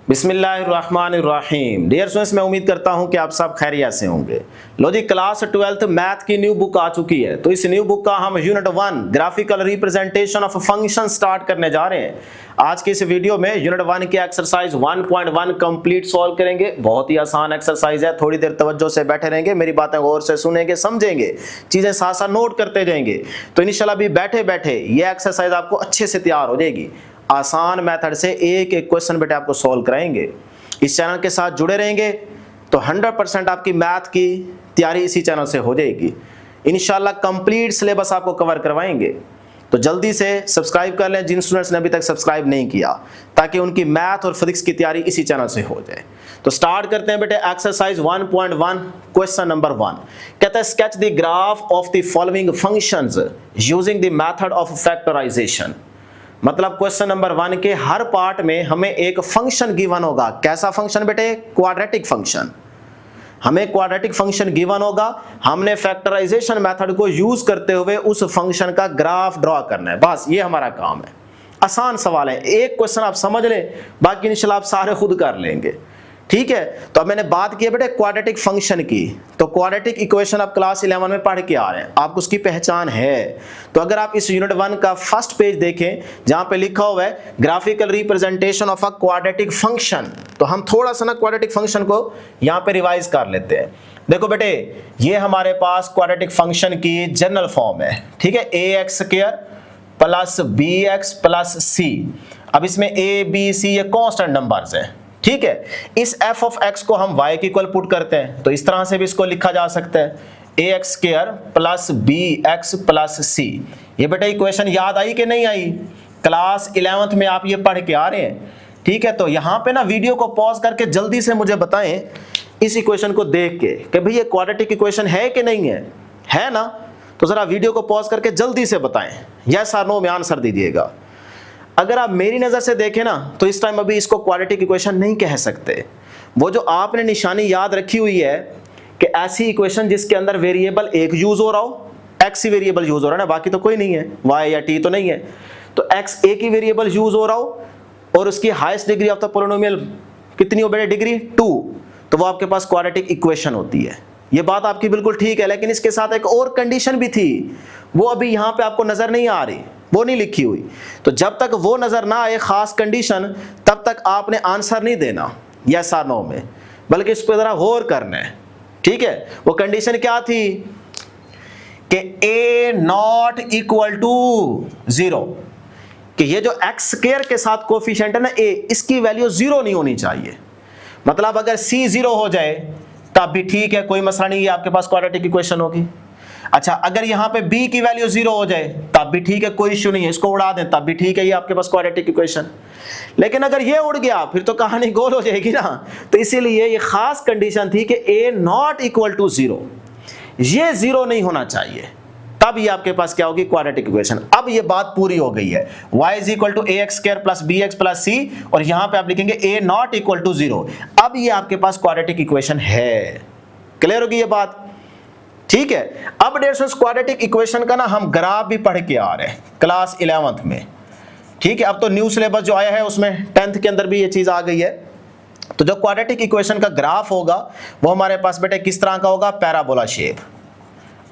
बिस्मिल्लाहिर्रहमानिर्रहीम। Dear students, मैं उम्मीद करता हूं कि आप सब खैरियत से होंगे। लो जी, क्लास 12th मैथ की न्यू बुक आ चुकी है। तो इस न्यू बुक का हम unit 1 graphical representation of function start करने जा रहे हैं। आज की इस वीडियो में यूनिट 1 की एक्सरसाइज 1.1 कंप्लीट सॉल्व करेंगे। बहुत ही आसान एक्सरसाइज है, थोड़ी देर तवज्जो से बैठे रहेंगे, मेरी बातें गौर से सुनेंगे, समझेंगे, चीजें साथ साथ नोट करते जाएंगे। तो इंशाल्लाह भी बैठे बैठे ये एक्सरसाइज आपको अच्छे से तैयार हो जाएगी। आसान मेथड से एक एक क्वेश्चन बेटे आपको सॉल्व कराएंगे। इस चैनल के साथ जुड़े रहेंगे तो 100% आपकी मैथ की तैयारी इसी चैनल से हो जाएगी। इंशाल्लाह कंप्लीट सिलेबस आपको कवर करवाएंगे। तो जल्दी से सब्सक्राइब कर लें जिन स्टूडेंट्स ने अभी तक सब्सक्राइब नहीं किया, ताकि उनकी मैथ और फिजिक्स की तैयारी इसी चैनल से हो जाए। तो स्टार्ट करते हैं बेटे एक्सरसाइज 1.1 क्वेश्चन नंबर 1। कहता है sketch the graph of the following functions using the method of factorisation. मतलब क्वेश्चन नंबर 1 के हर पार्ट में हमें एक फंक्शन गिवन होगा। कैसा फंक्शन बेटे? Quadratic function. हमें क्वाड्रेटिक फंक्शन गिवन होगा, हमने फैक्टराइजेशन मेथड को यूज करते हुए उस फंक्शन का ग्राफ ड्रॉ करना है। बस ये हमारा काम है। आसान सवाल है, एक क्वेश्चन आप समझ लें, बाकी इंशाल्लाह आप सारे खुद कर लेंगे। ठीक है, तो अब मैंने बात की है बेटे क्वाड्रेटिक फंक्शन की। तो क्वाड्रेटिक इक्वेशन आप क्लास 11 में पढ़ के आ रहे हैं, आपको उसकी पहचान है। तो अगर आप इस यूनिट 1 का फर्स्ट पेज देखें, जहां पे लिखा हुआ है graphical representation of a quadratic function, तो हम थोड़ा सा ना क्वाड्रेटिक फंक्शन को यहां पे रिवाइज कर लेते हैं। देखो बेटे, ये हमारे पास क्वाड्रेटिक फंक्शन की जनरल फॉर्म है। ठीक है, ax square plus bx plus c। अब इसमें a b c ये कांस्टेंट नंबर्स हैं। ठीक है, इस f ऑफ x को हम y के इक्वल पुट करते हैं, तो इस तरह से भी इसको लिखा जा सकता है ax square plus bx plus c। ये बेटा इक्वेशन याद आई कि नहीं आई? क्लास 11th में आप ये पढ़ के आ रहे हैं। ठीक है, तो यहां पे ना वीडियो को पॉज करके जल्दी से मुझे बताएं इस इक्वेशन को देख के कि भाई ये क्वाड्रेटिक इक्वेशन है कि नहीं है। है ना? तो जरा वीडियो को पॉज करके जल्दी से बताएं, यस और नो में आंसर दीजिएगा। अगर आप मेरी नजर से देखें ना, तो इस टाइम अभी इसको क्वाड्रेटिक इक्वेशन नहीं कह सकते। वो जो आपने निशानी याद रखी हुई है कि ऐसी इक्वेशन जिसके अंदर वेरिएबल एक यूज हो रहा हो, एक्स ही वेरिएबल यूज हो रहा है ना, बाकी तो कोई नहीं है, वाई या टी तो नहीं है। तो एक्स एक ही वेरिएबल यूज हो रहा हो और उसकी highest degree of the polynomial कितनी हो बेटे? डिग्री 2। तो वो आपके पास क्वाड्रेटिक इक्वेशन होती है। ये बात आपकी बिल्कुल ठीक है, लेकिन इसके साथ एक और कंडीशन भी थी, वो अभी यहां पे आपको नजर नहीं आ रही, वो नहीं लिखी हुई। तो जब तक वो नजर ना आए खास कंडीशन, तब तक आपने आंसर नहीं देना यस और नो में, बल्कि इस पर जरा गौर करना है। ठीक है, वो कंडीशन क्या थी कि a नॉट इक्वल टू 0, कि ये जो x स्क्वायर के साथ कोफिशिएंट है ना a, इसकी वैल्यू 0 नहीं होनी चाहिए। मतलब अगर c 0 हो जाए तब भी ठीक है, कोई मसला नहीं, ये आपके पास क्वाड्रेटिक इक्वेशन होगी। अच्छा, अगर यहां पे b की वैल्यू 0 हो जाए तब भी ठीक है, कोई इश्यू नहीं है, इसको उड़ा दें तब भी ठीक है, ये आपके पास क्वाड्रेटिक इक्वेशन। लेकिन अगर ये उड़ गया फिर तो कहानी गोल हो जाएगी ना। तो इसीलिए ये खास कंडीशन थी कि a नॉट इक्वल टू 0, ये 0 नहीं होना चाहिए, तब ये आपके पास क्या होगी? Quadratic equation. अब ये बात पूरी हो गई है। y is equal to ax square plus bx plus c, और यहां पे आप लिखेंगे a नॉट इक्वल टू 0। अब ये आपके पास क्वाड्रेटिक इक्वेशन है। क्लियर होगी ये बात? ठीक है, अब डियर स्टूडेंट्स, क्वाड्रेटिक इक्वेशन का ना हम ग्राफ भी पढ़ के आ रहे हैं क्लास 11th में। ठीक है, अब तो न्यू सिलेबस जो आया है उसमें 10th के अंदर भी ये चीज आ गई है। तो जो क्वाड्रेटिक इक्वेशन का ग्राफ होगा वो हमारे पास बेटे किस तरह का होगा? Parabola shape.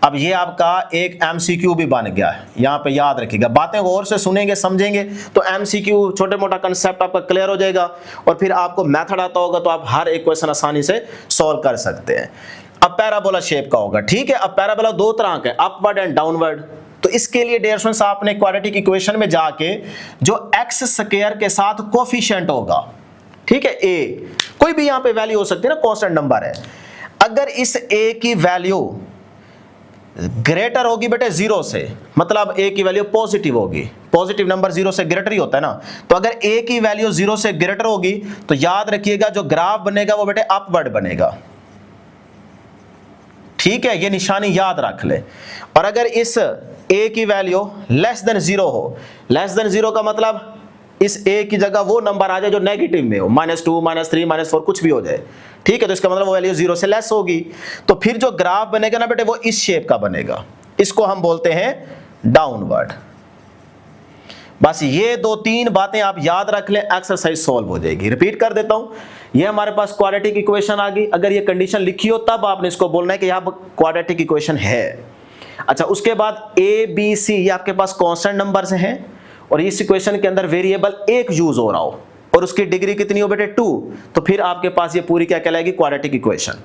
अब ये आपका एक MCQ भी बन गया है, यहाँ पे याद रखिएगा। बातें गौर से सुनेंगे, समझेंगे तो MCQ छोटे मोटा कंसेप्ट आपका क्लियर हो जाएगा, और फिर आपको मेथड आता होगा तो आप हर एक क्वेश्चन आसानी से सॉल्व कर सकते हैं। अब पैराबोला शेप का होगा। ठीक है, अब पैराबोला दो तरह का है, अपवर्ड एंड डाउनवर्ड। तो इसके लिए डियर स्टूडेंट्स आपने क्वाड्रेटिक इक्वेशन में जाके जो x स्क्वायर के साथ कोफिशिएंट होगा, ठीक है, a, कोई भी यहाँ पे वैल्यू हो सकती है ना, कांस्टेंट नंबर है, अगर इस a की वैल्यू ग्रेटर होगी बेटे 0 से, मतलब a की वैल्यू पॉजिटिव होगी, पॉजिटिव नंबर 0 से ग्रेटर ही होता है ना। तो अगर a की वैल्यू 0 से ग्रेटर होगी तो याद रखिएगा जो ग्राफ बनेगा वो बेटे अपवर्ड बनेगा। ठीक है, ये निशानी याद रख ले। और अगर इस a की वैल्यू लेस देन 0 हो, लेस देन 0 का मतलब इस a की जगह वो नंबर आ जाए जो नेगेटिव में हो, -2 -3 -4 कुछ भी हो जाए। ठीक है, तो इसका मतलब वो वैल्यू 0 से लेस होगी। तो फिर जो ग्राफ बनेगा ना बेटे वो इस शेप का बनेगा, इसको हम बोलते हैं डाउनवर्ड। बस ये 2-3 बातें आप याद रख लें, एक्सरसाइज सॉल्व हो जाएगी। रिपीट कर देता हूं, ये हमारे पास क्वाड्रेटिक इक्वेशन आ गई। अगर ये कंडीशन लिखी हो तब आपने इसको बोलना है कि यहां क्वाड्रेटिक इक्वेशन है। अच्छा, उसके बाद ए बी सी ये आपके पास कांस्टेंट नंबर्स हैं और इस इक्वेशन के अंदर वेरिएबल एक यूज हो रहा हो और उसकी डिग्री कितनी हो बेटे 2, तो फिर आपके पास ये पूरी क्या कहलाएगी, क्वाड्रेटिक इक्वेशन।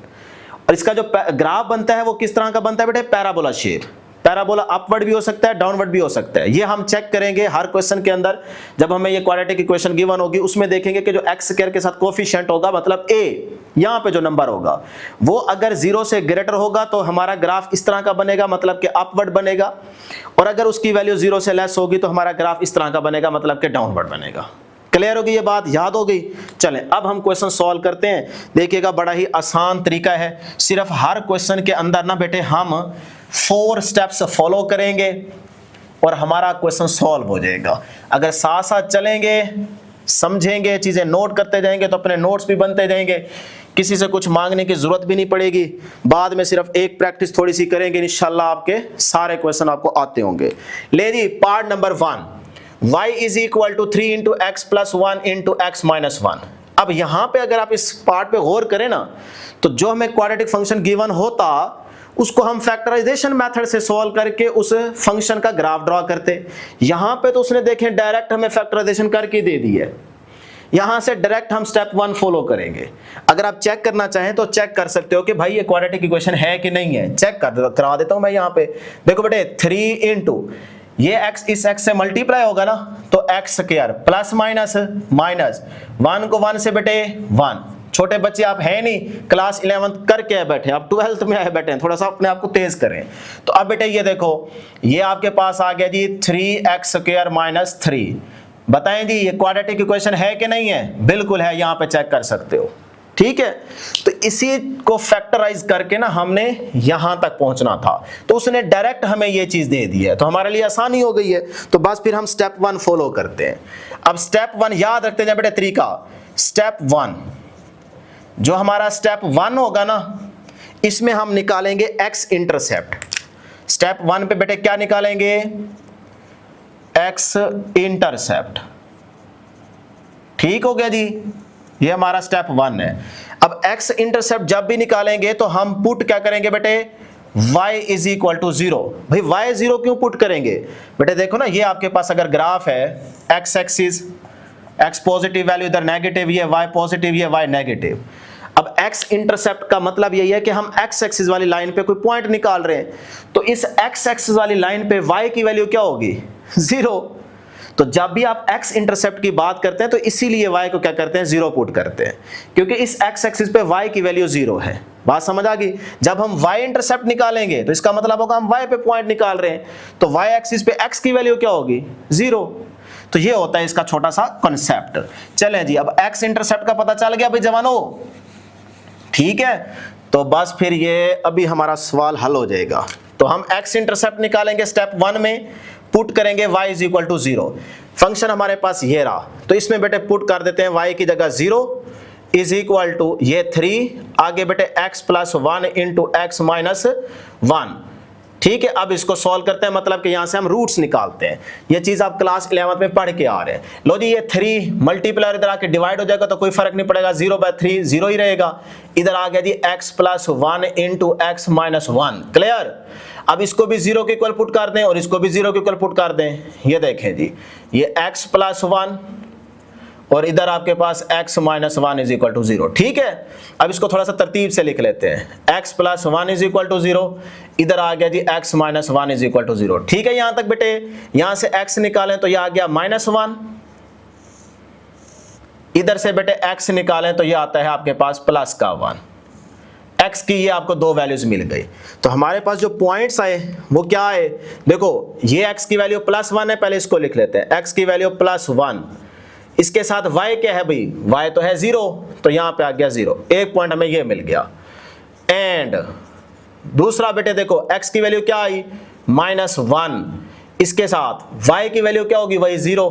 और इसका जो ग्राफ बनता है वो किस तरह का बनता है बेटे, पैराबोला शेप। पैराबोला अपवर्ड भी हो सकता है, डाउनवर्ड भी हो सकता है। ये हम चेक करेंगे हर क्वेश्चन के अंदर। जब हमें ये क्वाड्रेटिक इक्वेशन गिवन होगी उसमें देखेंगे कि जो एक्स स्क्वायर के साथ कोफिशिएंट होगा, मतलब ए यहां पे जो नंबर होगा वो अगर 0 से ग्रेटर होगा तो हमारा ग्राफ इस तरह का बनेगा, मतलब कि अपवर्ड बनेगा। और अगर उसकी वैल्यू 0 से लेस होगी तो हमारा ग्राफ इस तरह का बनेगा, मतलब कि डाउनवर्ड बनेगा। क्लियर होगी ये बात, याद हो गई। चलें अब हम क्वेश्चन सॉल्व करते हैं। देखिएगा बड़ा ही आसान तरीका है। सिर्फ हर क्वेश्चन के अंदर ना बेटे हम 4 स्टेप्स फॉलो करेंगे और हमारा क्वेश्चन सॉल्व हो जाएगा। अगर साथ साथ चलेंगे, समझेंगे, चीजें नोट करते जाएंगे तो अपने नोट्स भी बनते जाएंगे। किसी से कुछ मांगने की जरूरत भी नहीं पड़ेगी। बाद में सिर्फ एक प्रैक्टिस थोड़ी सी करेंगे, इंशाल्लाह आपके सारे क्वेश्चन आपको आते होंगे। ले जी, part number 1, y is equal to 3 into x plus 1 into x minus 1। अब यहां पे अगर आप इस पार्ट पे गौर करें ना, तो जो हमें क्वाड्रेटिक फंक्शन गिवन होता उसको हम फैक्टराइजेशन मेथड से सॉल्व करके उस फंक्शन का ग्राफ ड्रॉ करते। यहां पे तो उसने देखें डायरेक्ट हमें फैक्टराइजेशन करके दे दी है। यहां से डायरेक्ट हम स्टेप 1 फॉलो करेंगे। अगर आप चेक करना चाहें तो चेक कर सकते हो कि भाई ये क्वाड्रेटिक इक्वेशन है कि नहीं है। चेक करा देता हूं मैं। यहां पे देखो बेटे, 3 इंटू ये x इस x से मल्टीप्लाई होगा ना, तो x square plus minus minus 1 को 1 से बेटे 1। छोटे बच्चे आप हैं नहीं, क्लास 11th करके बैठे, आप 12th में आए बैठे हैं, थोड़ा सा अपने आप को तेज करें। तो अब बेटे ये देखो, ये आपके पास आ गया जी 3x स्क्वायर माइनस 3। बताएं जी ये क्वाड्रेटिक इक्वेशन है कि नहीं है? बिल्कुल है, यहां पे चेक कर सकते हो। ठीक है, तो इसी को फैक्टराइज करके ना हमने यहां तक पहुंचना था, तो उसने डायरेक्ट हमें ये चीज दे दी है, तो हमारे लिए आसानी हो गई है। तो बस फिर हम स्टेप 1 फॉलो करते हैं। अब स्टेप 1 याद रखते हैं बेटे तरीका। स्टेप 1, जो हमारा स्टेप 1 होगा ना, इसमें हम निकालेंगे x इंटरसेप्ट। स्टेप 1 पे बेटे क्या निकालेंगे? x intercept. ठीक हो गया जी, ये हमारा स्टेप 1 है। अब x इंटरसेप्ट जब भी निकालेंगे तो हम पुट क्या करेंगे बेटे? y is equal to 0। भाई y 0 क्यों पुट करेंगे बेटे? देखो ना, ये आपके पास अगर ग्राफ है, x axis, x positive value, इधर नेगेटिव, ये y पॉजिटिव, ये y नेगेटिव। अब x इंटरसेप्ट का मतलब यही है कि हम x एक्सिस वाली लाइन पे कोई पॉइंट निकाल रहे हैं, तो इस x एक्सिस वाली लाइन पे y की वैल्यू क्या होगी? 0। तो जब भी आप x इंटरसेप्ट की बात करते हैं तो इसीलिए y को क्या करते हैं? 0 पुट करते हैं, क्योंकि इस x एक्सिस पे y की वैल्यू 0 है। बात समझ आ गई? जब हम y इंटरसेप्ट निकालेंगे तो इसका मतलब होगा हम y पे पॉइंट निकाल रहे हैं, तो y एक्सिस पे x की वैल्यू क्या होगी? 0। तो ये होता है इसका छोटा सा कॉन्सेप्ट। चलें जी, अब x इंटरसेप्ट का पता चल गया भाई जवानों? ठीक है, तो बस फिर ये अभी हमारा सवाल हल हो जाएगा। तो हम x इंटरसेप्ट निकालेंगे स्टेप 1 में, पुट करेंगे y is equal to 0। Function हमारे पास ये रहा, तो इसमें बेटे पुट कर देते हैं y की जगह 0 इज इक्वल टू ये 3, आगे बेटे x plus 1 into x minus 1। ठीक है, अब इसको सॉल्व करते हैं, मतलब कि यहां से हम रूट्स निकालते हैं। ये चीज आप क्लास 11th में पढ़ के आ रहे हैं। लो जी, ये 3 मल्टीप्लायर इधर आके डिवाइड हो जाएगा तो कोई फर्क नहीं पड़ेगा, 0/3 0 ही रहेगा। इधर आ गया जी x plus 1 into x minus 1। Clear? अब इसको भी 0 के इक्वल पुट कर दें और इसको भी 0 के इक्वल पुट कर दें। ये देखें जी, ये x प्लस 1 और इधर आपके पास x minus 1 is equal to 0। ठीक है, अब इसको थोड़ा सा तरतीब से लिख लेते हैं। x plus 1 is equal to 0, इधर आ गया जी x minus 1 is equal to 0। ठीक है, यहां तक बेटे, यहां से x निकालें तो ये आ गया -1, इधर से बेटे x निकालें तो ये आता है आपके पास प्लस का 1। x की ये आपको 2 वैल्यूज मिल गई। तो हमारे पास जो पॉइंट्स आए वो क्या आए? देखो, ये x की वैल्यू +1 है, पहले इसको लिख लेते हैं। x की वैल्यू +1, इसके साथ y क्या है भाई? y तो है 0, तो यहां पे आ गया 0। एक पॉइंट हमें ये मिल गया। एंड दूसरा बेटे देखो, x की वैल्यू क्या आई? -1, इसके साथ y की वैल्यू क्या होगी? वही 0,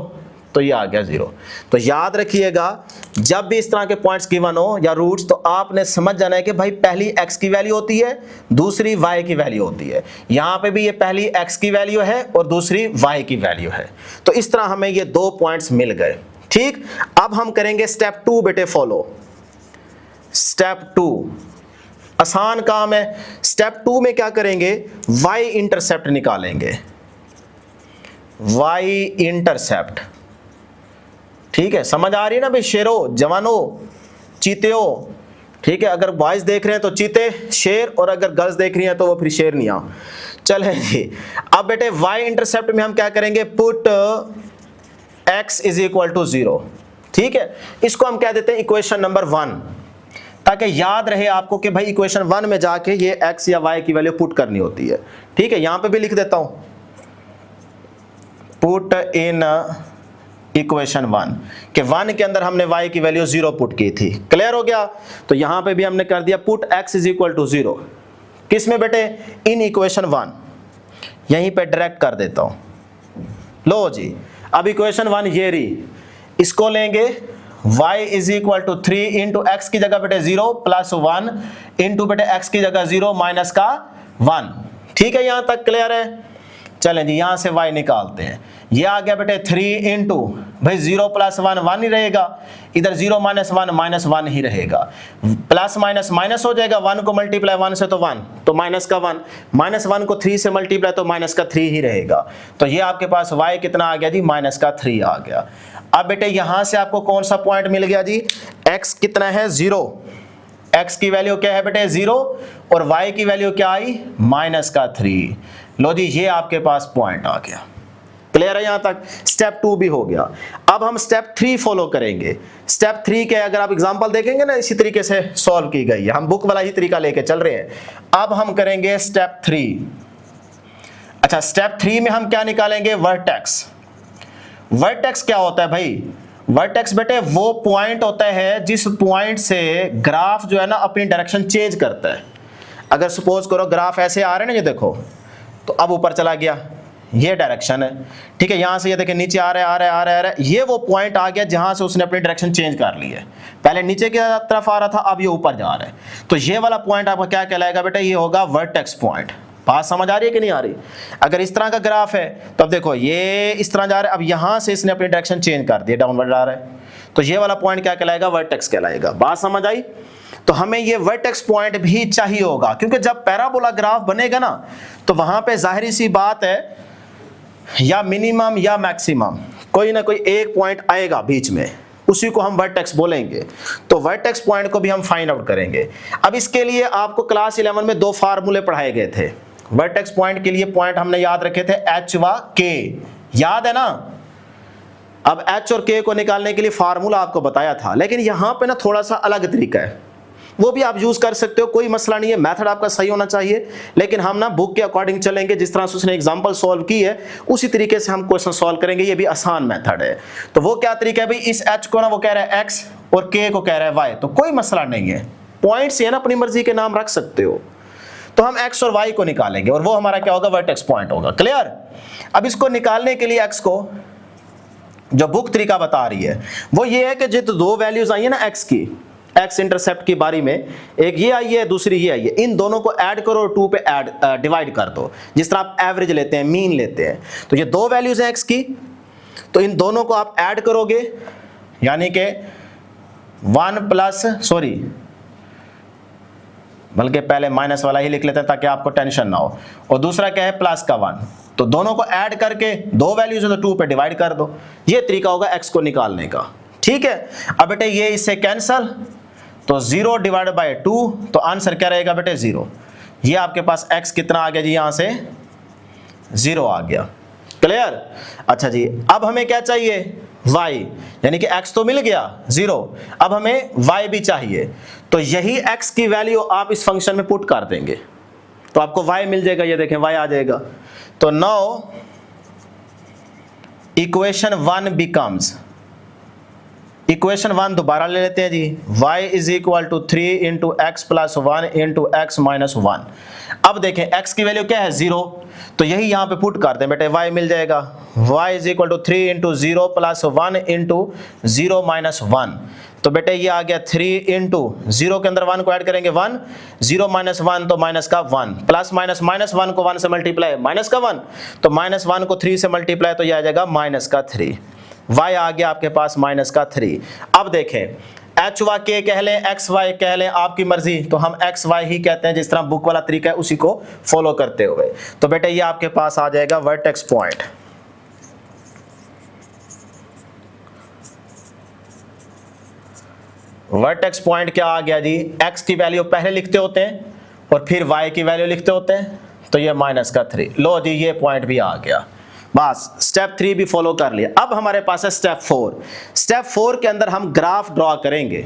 तो ये आ गया 0। तो याद रखिएगा जब भी इस तरह के पॉइंट्स गिवन हो या रूट्स, तो आपने समझ जाना है कि भाई पहली x की वैल्यू होती है, दूसरी y की वैल्यू होती है। यहां पे भी ये पहली x की वैल्यू है और दूसरी y की वैल्यू है। तो इस तरह हमें ये 2 पॉइंट्स मिल गए। ठीक, अब हम करेंगे स्टेप 2 बेटे फॉलो। स्टेप 2 आसान काम है। स्टेप 2 में क्या करेंगे, y इंटरसेप्ट निकालेंगे। y इंटरसेप्ट, ठीक है, समझ आ रही है ना भाई, शेरो, जवानो, चीतेओ। ठीक है, अगर बॉयज देख रहे हैं तो चीते शेर, और अगर गर्ल्स देख रही हैं तो वो फिर शेरनियां। चले जी, अब बेटे y इंटरसेप्ट में हम क्या करेंगे, put x is equal to 0। ठीक है, इसको हम कह देते हैं इक्वेशन नंबर 1, ताकि याद रहे आपको कि भाई इक्वेशन 1 में जाके ये x या y की वैल्यू पुट करनी होती है। ठीक है, यहां पे भी लिख देता हूं, पुट इन इक्वेशन 1 के 1 के अंदर हमने y की वैल्यू 0 पुट की थी। क्लियर हो गया? तो यहां पे भी हमने कर दिया put x is equal to 0। किस में बेटे, इन इक्वेशन 1, यहीं पे डायरेक्ट कर देता हूं। लो जी, अब इक्वेशन 1 ये रही, इसको लेंगे y is equal to 3 into x की जगह बेटे 0 प्लस 1 इंटू बेटे x की जगह 0 माइनस का 1। ठीक है, यहां तक क्लियर है? चलें जी, यहां से y निकालते हैं। ये आ गया बेटे 3 इंटू, भाई 0 प्लस 1 1 ही रहेगा, इधर 0 माइनस 1 माइनस 1 ही रहेगा, प्लस माइनस माइनस हो जाएगा, 1 को मल्टीप्लाई 1 से तो 1, तो माइनस का 1, माइनस 1 को 3 से मल्टीप्लाई तो माइनस का 3 ही रहेगा। तो ये आपके पास y कितना आ गया जी, माइनस का 3 आ गया। अब बेटे यहां से आपको कौन सा पॉइंट मिल गया जी, x कितना है 0, x की वैल्यू क्या है बेटे 0, और y की वैल्यू क्या आई, माइनस का 3। लो जी, ये आपके पास पॉइंट आ गया। क्लियर है? यहां तक स्टेप 2 भी हो गया। अब हम स्टेप 3 फॉलो करेंगे। स्टेप 3 के अगर आप एग्जांपल देखेंगे ना, इसी तरीके से सॉल्व की गई है, हम बुक वाला ही तरीका लेके चल रहे हैं। अब हम करेंगे स्टेप 3। अच्छा, स्टेप 3 में हम क्या निकालेंगे, वर्टेक्स। वर्टेक्स क्या होता है भाई, वर्टेक्स बेटे वो पॉइंट होता है जिस पॉइंट से ग्राफ जो है ना अपनी डायरेक्शन चेंज करता है। अगर सपोज करो ग्राफ ऐसे आ रहे हैं ना, ये देखो, तो अब ऊपर चला गया, ये डायरेक्शन है। ठीक है, यहां से ये देखिए नीचे आ रहा है, ये वो पॉइंट आ गया जहां से उसने अपनी डायरेक्शन चेंज कर ली है। पहले नीचे की तरफ आ रहा था, अब ये ऊपर जा रहा है। तो ये वाला पॉइंट आपका क्या कहलाएगा बेटा, ये होगा वर्टेक्स पॉइंट। बात समझ आ रही है कि नहीं आ रही? अगर इस तरह का ग्राफ है तो अब देखो ये इस तरह जा रहा है, अब यहां से इसने अपनी डायरेक्शन चेंज कर दी, डाउनवर्ड जा रहा है, तो ये वाला पॉइंट क्या कहलाएगा, वर्टेक्स कहलाएगा। बात समझ आई? तो हमें ये वर्टेक्स पॉइंट भी चाहिए होगा, क्योंकि जब पैराबोला ग्राफ बनेगा ना, तो वहां पे जाहिर सी बात है या मिनिमम या मैक्सिमम कोई ना कोई एक पॉइंट आएगा बीच में, उसी को हम वर्टेक्स बोलेंगे। तो वर्टेक्स पॉइंट को भी हम फाइंड आउट करेंगे। अब इसके लिए आपको क्लास 11 में 2 फार्मूले पढ़ाए गए थे। वर्टेक्स पॉइंट के लिए पॉइंट हमने याद रखे थे h व k, याद है ना? अब h और k को निकालने के लिए फार्मूला आपको बताया था, लेकिन यहां पे ना थोड़ा सा अलग तरीका है, वो भी आप यूज कर सकते हो, कोई मसला नहीं है, मेथड आपका सही होना चाहिए। लेकिन हम ना बुक के अकॉर्डिंग चलेंगे, जिस तरह से उसने एग्जांपल सॉल्व की है उसी तरीके से हम क्वेश्चन सॉल्व करेंगे। ये भी आसान मेथड है। तो वो क्या तरीका है भाई, इस h को ना वो कह रहा है x और k को कह रहा है y, तो कोई मसला नहीं है, पॉइंट से है ना अपनी मर्जी के नाम रख सकते हो। तो हम x और y को निकालेंगे और वो हमारा क्या होगा, वर्टेक्स पॉइंट होगा। क्लियर? अब इसको निकालने के लिए x को जो बुक तरीका बता रही है वो ये है कि जो 2 वैल्यूज आई है ना x की, x इंटरसेप्ट की बारी में, एक ये आई है दूसरी ये आई है, इन दोनों को ऐड करो और 2 पे ऐड डिवाइड कर दो। जिस तरह आप एवरेज लेते हैं, मीन लेते हैं, तो ये 2 वैल्यूज हैं x की, तो इन दोनों को आप ऐड करोगे, यानी कि 1 प्लस, सॉरी बल्कि पहले माइनस वाला ही लिख लेते हैं ताकि आपको टेंशन ना हो, और दूसरा क्या है प्लस का 1, तो दोनों को ऐड करके 2 वैल्यूज है तो 2 पे डिवाइड कर दो। ये तरीका होगा x को निकालने का। ठीक है, अब बेटे ये इससे कैंसल, तो 0 डिवाइडेड बाय 2, तो आंसर क्या रहेगा बेटे 0। ये आपके पास x कितना आ गया जी, यहां से 0 आ गया। क्लियर? अच्छा जी, अब हमें क्या चाहिए, y, यानी कि x तो मिल गया 0, अब हमें y भी चाहिए। तो यही x की वैल्यू आप इस फंक्शन में पुट कर देंगे तो आपको y मिल जाएगा। ये देखें y आ जाएगा। तो नाउ इक्वेशन 1 बिकम्स, इक्वेशन 1 दोबारा ले लेते हैं जी, y is equal to 3 into x plus 1 into x minus 1। अब देखें x की वैल्यू क्या है 0, तो यही यहाँ पे पुट कर दें बेटे, y मिल जाएगा y is equal to 3 into 0 plus 1 into 0 minus 1। तो बेटे ये आ गया 3 इंटू 0 के अंदर 1 को ऐड करेंगे 1, 0 माइनस 1 तो माइनस का 1, प्लस माइनस माइनस 1 को 1 से मल्टीप्लाई माइनस का 1, तो माइनस 1 को 3 से मल्टीप्लाई तो ये आ जाएगा माइनस का 3। y आ गया आपके पास माइनस का 3। अब देखें एच वाई के कह लें एक्स वाई कह लें, आपकी मर्जी, तो हम एक्स वाई ही कहते हैं, जिस तरह बुक वाला तरीका है उसी को फॉलो करते हुए। तो बेटे ये आपके पास आ जाएगा वर्टेक्स पॉइंट। वर्टेक्स पॉइंट क्या आ गया जी, x की वैल्यू पहले लिखते होते हैं और फिर y की वैल्यू लिखते होते हैं, तो ये माइनस का 3। लो जी ये पॉइंट भी आ गया, बस स्टेप 3 भी फॉलो कर लिया। अब हमारे पास है स्टेप 4। स्टेप 4 के अंदर हम ग्राफ ड्रॉ करेंगे,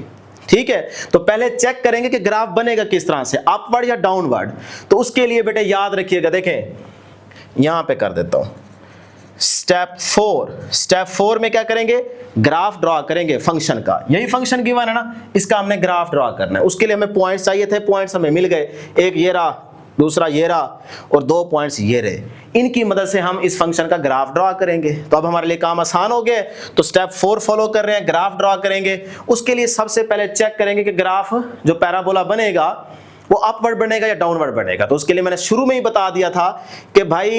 ठीक है। तो पहले चेक करेंगे कि ग्राफ बनेगा किस तरह से, अपवर्ड या डाउनवर्ड। तो उसके लिए बेटे याद रखिएगा, देखें यहां पे कर देता हूं स्टेप 4। स्टेप 4 में क्या करेंगे, ग्राफ ड्रॉ करेंगे फंक्शन का। यही फंक्शन गिवन है ना, इसका हमने ग्राफ ड्रॉ करना है। उसके लिए हमें पॉइंट्स चाहिए थे, पॉइंट्स हमें मिल गए, एक ये रहा, दूसरा ये रहा और 2 पॉइंट्स ये रहे। इनकी मदद से हम इस फंक्शन का ग्राफ ड्रॉ करेंगे। तो अब हमारे लिए काम आसान हो गया। तो स्टेप 4 फॉलो कर रहे हैं, ग्राफ ड्रॉ करेंगे। उसके लिए सबसे पहले चेक करेंगे कि ग्राफ जो पैराबोला बनेगा वो अपवर्ड बनेगा या डाउनवर्ड बनेगा। तो उसके लिए मैंने शुरू में ही बता दिया था कि भाई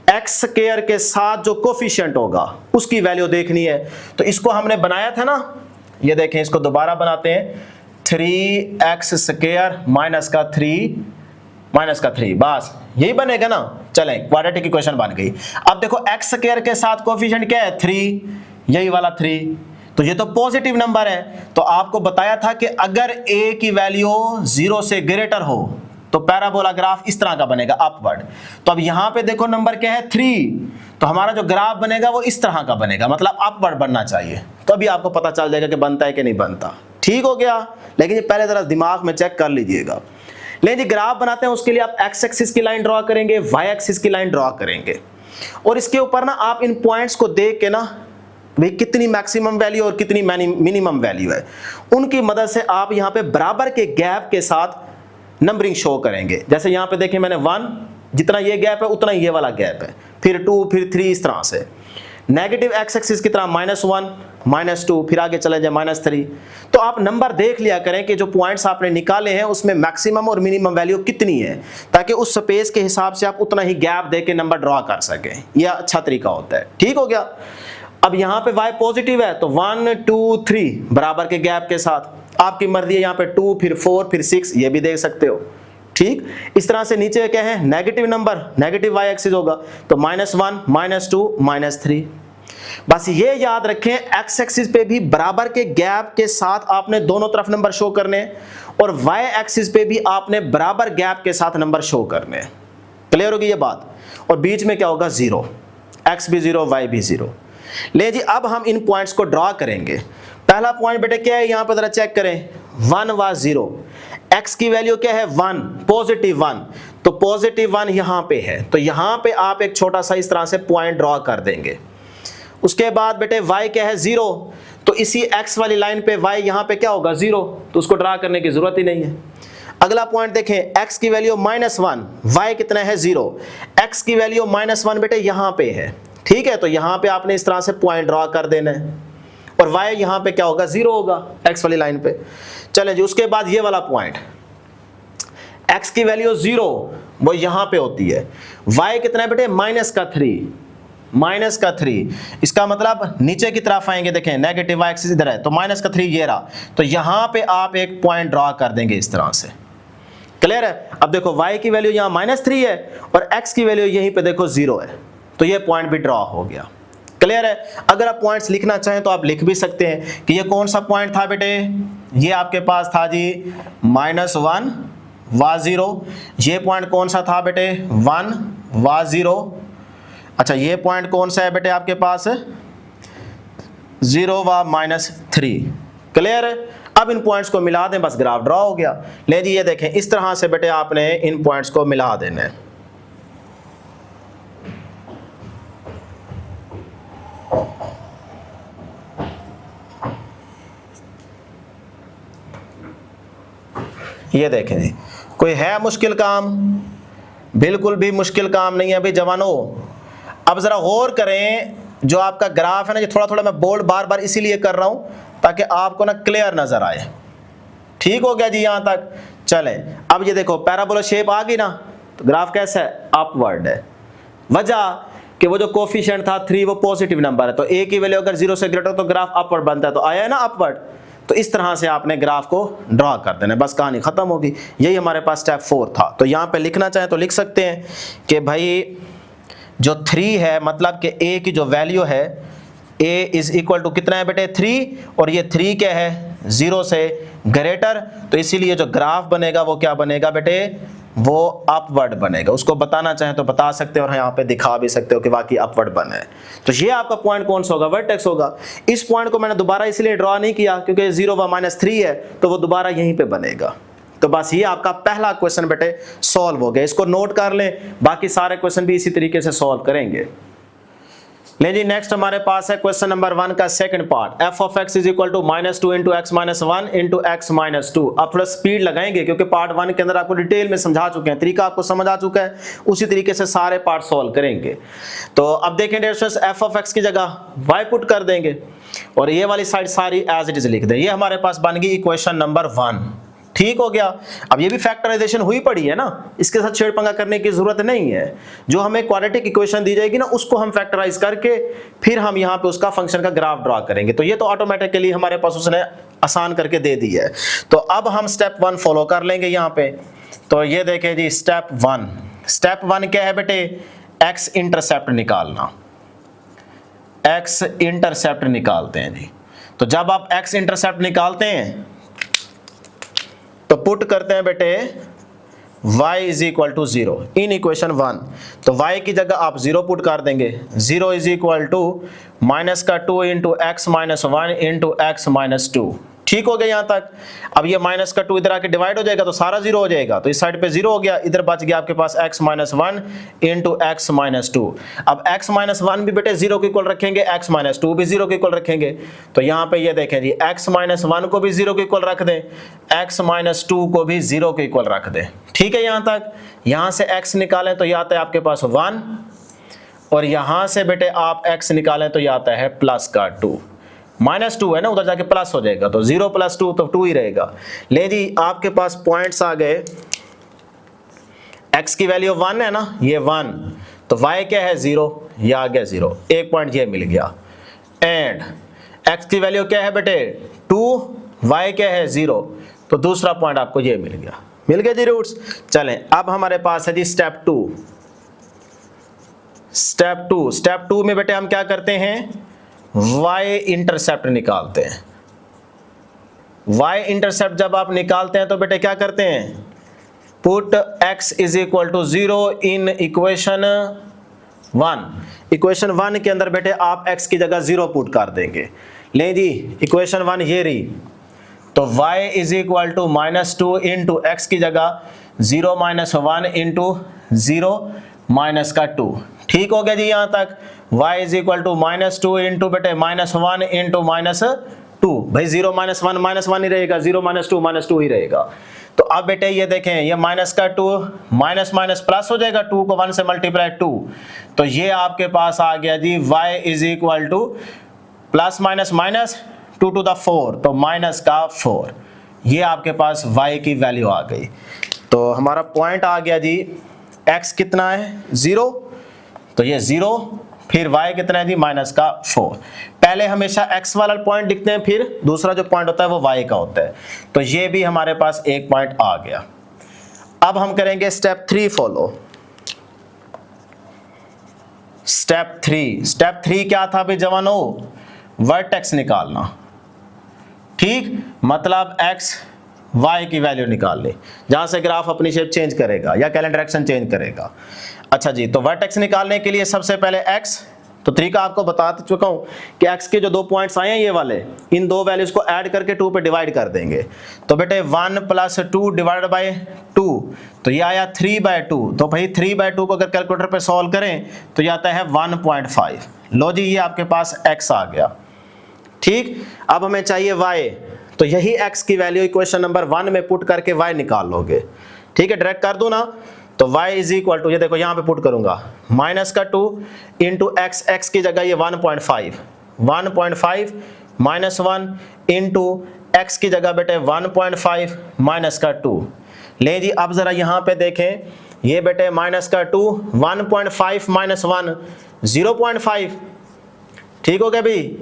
एक्स स्क्वायर के साथ जो कोफिशिएंट होगा उसकी वैल्यू देखनी है। तो इसको हमने बनाया था ना, ये देखें, इसको दोबारा बनाते हैं, 3x स्क्वायर माइनस का 3, बस यही बनेगा ना। चलें क्वाड्रेटिक इक्वेशन बन गई। अब देखो x स्क्वायर के साथ कोफिशिएंट क्या है 3, यही वाला 3, तो ये तो पॉजिटिव नंबर है। तो आपको बताया था कि अगर a की वैल्यू 0 से ग्रेटर हो तो पैराबोला ग्राफ इस तरह का बनेगा, अपवर्ड। तो अब यहां पे देखो नंबर क्या है 3, तो हमारा जो ग्राफ बनेगा वो इस तरह का बनेगा, मतलब अपवर्ड बनना चाहिए। तो अभी आपको पता चल जाएगा कि बनता है कि नहीं बनता। ठीक हो गया, लेकिन ये पहले जरा दिमाग में चेक कर लीजिएगा। लेकिन जी ग्राफ बनाते हैं उसके लिए आप एक्स एक्सिस की लाइन ड्रॉ करेंगे, वाई एक्सिस की लाइन ड्रॉ करेंगे, और इसके ऊपर ना आप इन पॉइंट्स को देख के ना भाई कितनी मैक्सिमम वैल्यू और कितनी मिनिमम वैल्यू है, उनकी मदद से आप यहाँ पे बराबर के गैप के साथ नंबरिंग शो करेंगे। जैसे यहाँ पे देखें मैंने 1, जितना ये गैप है उतना ये वाला गैप है, फिर 2, फिर 3, इस तरह से। नेगेटिव एक्स एक्सिस की तरह -1, -2, फिर आगे चले जाए -3। तो आप नंबर देख लिया करें कि जो पॉइंट्स आपने निकाले हैं उसमें मैक्सिमम और मिनिमम वैल्यू कितनी है, ताकि उस स्पेस के हिसाब से आप उतना ही गैप दे के नंबर ड्रॉ कर सकें। यह अच्छा तरीका होता है। ठीक हो गया। अब यहाँ पे y पॉजिटिव है तो 1, 2, 3 बराबर के गैप के साथ, आपकी मर्जी है यहाँ पे 2, फिर 4, फिर 6, ये भी देख सकते हो। ठीक, इस तरह से नीचे क्या है negative number, negative y axis होगा, तो -1, -2, -3। बस ये याद रखें x एक्सिस पे भी बराबर के गैप के साथ आपने दोनों तरफ नंबर शो करने, और y एक्सिस पे भी आपने बराबर गैप के साथ नंबर शो करने। क्लियर होगी ये बात। और बीच में क्या होगा 0, x भी 0, y भी 0। ले जी अब हम इन पॉइंट्स को ड्रॉ करेंगे। पहला पॉइंट बेटे क्या है, यहां पर जरा चेक करें, 1 व 0, x की वैल्यू क्या है 1, पॉजिटिव 1, तो पॉजिटिव 1 यहां पे है, तो यहां पे आप एक छोटा सा इस तरह से पॉइंट ड्रॉ कर देंगे। उसके बाद बेटे y क्या है 0, तो इसी x वाली लाइन पे y यहां पे क्या होगा 0, तो उसको ड्रॉ करने की जरूरत ही नहीं है। अगला पॉइंट देखें, x की वैल्यू -1, y कितना है 0, x की वैल्यू -1 बेटे यहां पे है। ठीक है, तो यहां पे आपने इस तरह से पॉइंट ड्रॉ कर देना है, और y यहां पे क्या होगा 0 होगा x वाली लाइन पे। चले जी उसके बाद ये वाला पॉइंट, x की वैल्यू 0 वो यहां पे होती है, y कितना है बेटे -3, इसका मतलब नीचे की तरफ आएंगे, देखें नेगेटिव y एक्सिस इधर है, तो -3 ये रहा, तो यहां पे आप एक पॉइंट ड्रॉ कर देंगे इस तरह से। क्लियर है। अब देखो y की वैल्यू यहां -3 है और x की वैल्यू यहीं पे देखो 0 है, तो ये पॉइंट भी ड्रॉ हो गया। क्लियर है। अगर आप पॉइंट्स लिखना चाहें तो आप लिख भी सकते हैं कि ये कौन सा पॉइंट था बेटे, ये आपके पास था जी -1 व 0, ये पॉइंट कौन सा था बेटे 1 व 0, अच्छा ये पॉइंट कौन सा है बेटे आपके पास 0 व -3। क्लियर है। अब इन पॉइंट्स को मिला दें, बस ग्राफ ड्रॉ हो गया। ले जी ये देखें इस तरह से बेटे आपने इन पॉइंट्स को मिला देना है। ये देखें जी, कोई है मुश्किल काम? बिल्कुल भी मुश्किल काम नहीं है भाई जवानों। अब जरा गौर करें, जो आपका ग्राफ है ना, ये थोड़ा थोड़ा मैं बोल्ड बार बार इसीलिए कर रहा हूं ताकि आपको ना क्लियर नजर आए। ठीक हो गया जी यहां तक? चलें, अब ये देखो पैराबोला शेप आ गई ना, तो ग्राफ कैसा है? अपवर्ड है। वजह कि वो जो कोफिशिएंट था 3 वो पॉजिटिव नंबर है, तो ए की वैल्यू अगर 0 से ग्रेटर हो तो ग्राफ अपवर्ड बनता है, तो आया है ना अपवर्ड। तो इस तरह से आपने ग्राफ को ड्रॉ कर देना, बस कहानी खत्म होगी। यही हमारे पास स्टेप 4 था। तो यहाँ पे लिखना चाहें तो लिख सकते हैं कि भाई जो 3 है, मतलब कि ए की जो वैल्यू है, ए इज इक्वल टू कितना है बेटे? 3, और ये 3 क्या है? 0 से ग्रेटर। तो इसीलिए जो ग्राफ बनेगा वो क्या बनेगा बेटे? वो अपवर्ड बनेगा। उसको बताना चाहें तो बता सकते हो, और यहाँ पे दिखा भी सकते हो कि वाकई अपवर्ड बना है। तो ये आपका पॉइंट कौन सा होगा? वर्टेक्स होगा। इस पॉइंट को मैंने दोबारा इसलिए ड्रॉ नहीं किया क्योंकि 0 व -3 है, तो वो दोबारा यहीं पे बनेगा। तो बस ये आपका पहला क्वेश्चन बेटे सॉल्व हो गया। इसको नोट कर लें, बाकी सारे क्वेश्चन भी इसी तरीके से सॉल्व करेंगे। ले जी, नेक्स्ट हमारे पास है क्वेश्चन नंबर 1 का second part. f of x is equal to -2 into x minus 1 into x minus 2। अब थोड़ा स्पीड लगाएंगे क्योंकि पार्ट 1 के अंदर आपको डिटेल में समझा चुके हैं, तरीका आपको समझ आ चुका है, उसी तरीके से सारे पार्ट सॉल्व करेंगे। तो अब देखें dear students, f of x की जगह y पुट कर देंगे और ये वाली साइड सारी एज इट इज लिख दें। ये हमारे पास बन गई इक्वेशन नंबर 1। ठीक हो गया। अब ये भी फैक्टराइजेशन हुई पड़ी है ना, इसके साथ छेड़पंगा करने की जरूरत नहीं है। जो हमें क्वाड्रेटिक इक्वेशन दी जाएगी ना, उसको हम फैक्टराइज करके फिर हम यहाँ पे उसका फंक्शन का ग्राफ ड्रॉ करेंगे। तो ये तो ऑटोमेटिकली हमारे पास उसने आसान करके दे दी है। तो अब हम स्टेप 1 फॉलो कर लेंगे यहाँ पे। तो ये देखें जी, स्टेप 1। स्टेप 1 क्या है बेटे? एक्स इंटरसेप्ट निकालना। एक्स इंटरसेप्ट निकालते हैं जी। तो जब आप एक्स इंटरसेप्ट निकालते हैं तो पुट करते हैं बेटे y is equal to 0 in equation 1। तो y की जगह आप 0 पुट कर देंगे। 0 इज इक्वल टू माइनस का 2 into x minus 1 into x minus 2। ठीक हो गया यहाँ तक? अब ये माइनस का 2 इधर आके डिवाइड हो जाएगा तो सारा 0 हो जाएगा, तो इस साइड पे 0 हो गया, इधर बच गया आपके पास x minus 1 into x minus 2। अब x माइनस 1 भी बेटे 0 के इक्वल रखेंगे, x माइनस 2 भी 0 के इक्वल रखेंगे। तो यहाँ पे ये देखें जी, x माइनस 1 को भी 0 के इक्वल रख दें, x माइनस 2 को भी 0 के इक्वल रख दें। ठीक है यहाँ तक? यहाँ से x निकालें तो ये आता है आपके पास 1, और यहाँ से बेटे आप x निकालें तो ये आता है प्लस का 2। माइनस 2 है ना, उधर जाके प्लस हो जाएगा, तो 0 प्लस 2 तो 2 ही रहेगा। ले जी, आपके पास पॉइंट्स आ गए। x की वैल्यू 1 है ना, ये 1, तो y क्या है? 0, ये आ गया 0, एक पॉइंट ये मिल गया। एंड x की वैल्यू क्या है बेटे? 2, y क्या है? 0, तो दूसरा पॉइंट आपको ये मिल गया। मिल गया जी रूट्स। चलें, अब हमारे पास है जी स्टेप 2। स्टेप 2 में बेटे हम क्या करते हैं? y इंटरसेप्ट निकालते हैं। y इंटरसेप्ट जब आप निकालते हैं तो बेटे क्या करते हैं? Put x is equal to 0 in equation 1। Equation 1 के अंदर बेटे आप x की जगह 0 पुट कर देंगे। ले जी, इक्वेशन 1 ये रही, तो y is equal to -2 into x की जगह 0 माइनस 1 इंटू 0 माइनस का 2। ठीक हो गया जी यहाँ तक? y is equal to -2 into बेटे -1 इंटू -2। भाई 0 माइनस 1 ही रहेगा, 0 माइनस 2 ही रहेगा। तो अब बेटे ये देखें, ये माइनस का 2 माइनस माइनस प्लस हो जाएगा, 2 को 1 से मल्टीप्लाई 2, तो ये आपके पास आ गया जी y is equal to plus minus minus 2 to the 4, तो माइनस का 4। ये आपके पास y की वैल्यू आ गई। तो हमारा पॉइंट आ गया जी, x कितना है? 0, तो ये 0, फिर y कितना है जी? माइनस का 4। पहले हमेशा x वाला पॉइंट लिखते हैं, फिर दूसरा जो पॉइंट होता है वो y का होता है। तो ये भी हमारे पास एक पॉइंट आ गया। अब हम करेंगे स्टेप 3 फॉलो। स्टेप 3 क्या था भाई जवानों? वर्टेक्स निकालना। ठीक, मतलब x y की वैल्यू निकाल ले, जहां से ग्राफ अपनी शेप चेंज करेगा या कैलेंडर डायरेक्शन चेंज करेगा। अच्छा जी, तो वर्टेक्स निकालने के लिए सबसे पहले x, तो तरीका आपको बता चुका हूं कि x के जो 2 पॉइंट्स आए हैं ये वाले, इन 2 वैल्यूज को ऐड करके 2 पे डिवाइड कर देंगे। तो बेटे 1 प्लस 2 डिवाइडेड बाय 2, तो ये आया 3/2। तो भाई 3/2 को अगर कैलकुलेटर पे सॉल्व करें तो ये आता है 1.5। लो जी, ये आपके पास x आ गया। ठीक, अब हमें चाहिए y, तो यही x की वैल्यू इक्वेशन नंबर 1 में पुट करके y निकाल लोगे। ठीक है, डायरेक्ट कर दो ना, तो y इज इक्वल टू, ये देखो यहाँ पे पुट करूंगा, माइनस का 2 इंटू एक्स, एक्स की जगह ये 1.5 माइनस 1 इंटू एक्स की जगह बेटे 1.5 माइनस का 2। ले जी, अब जरा यहाँ पे देखें, ये बेटे माइनस का 2, 1.5 माइनस 1 0.5, ठीक हो गया भाई।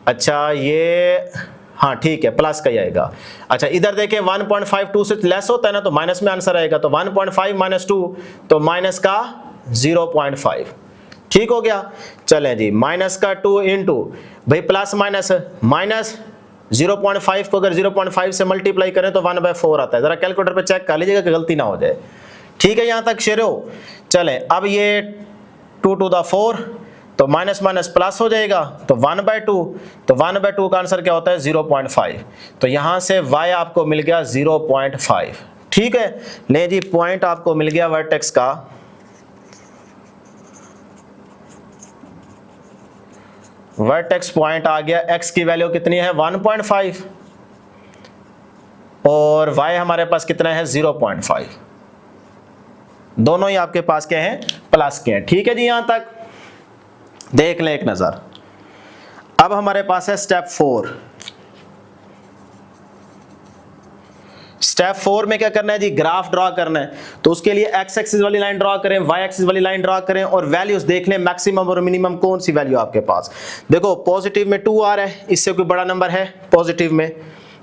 अच्छा ये, हाँ ठीक है, प्लस का ही आएगा। अच्छा इधर देखें 1.5 2 से लेस होता है ना, तो माइनस में आंसर आएगा, तो 1.5 माइनस 2 तो माइनस का 0.5, ठीक हो गया। चलें जी, माइनस का 2 इंटू भाई प्लस माइनस, माइनस 0.5 को अगर 0.5 से मल्टीप्लाई करें तो 1/4 आता है। जरा कैलकुलेटर पे चेक कर लीजिएगा कि गलती ना हो जाए। ठीक है, यहां तक शेर हो। चलें, अब ये 2 to the 4 तो माइनस माइनस प्लस हो जाएगा, तो 1/2, तो 1/2 का आंसर क्या होता है 0.5, तो यहां से y आपको मिल गया 0.5। ठीक है, ले जी, पॉइंट आपको मिल गया वर्टेक्स का, वर्टेक्स पॉइंट आ गया। x की वैल्यू कितनी है 1.5 और y हमारे पास कितना है 0.5, दोनों ही आपके पास क्या है प्लस के हैं। ठीक है जी, यहां तक देख लें एक नजर। अब हमारे पास है स्टेप 4। स्टेप 4 में क्या करना है जी, ग्राफ ड्रॉ करना है। तो उसके लिए एक्स एक्सिस वाली लाइन ड्रॉ करें, वाई एक्सिस वाली लाइन ड्रॉ करें और वैल्यूज देख लें, मैक्सिमम और मिनिमम कौन सी वैल्यू आपके पास। देखो पॉजिटिव में 2 आ रहा है, इससे कोई बड़ा नंबर है पॉजिटिव में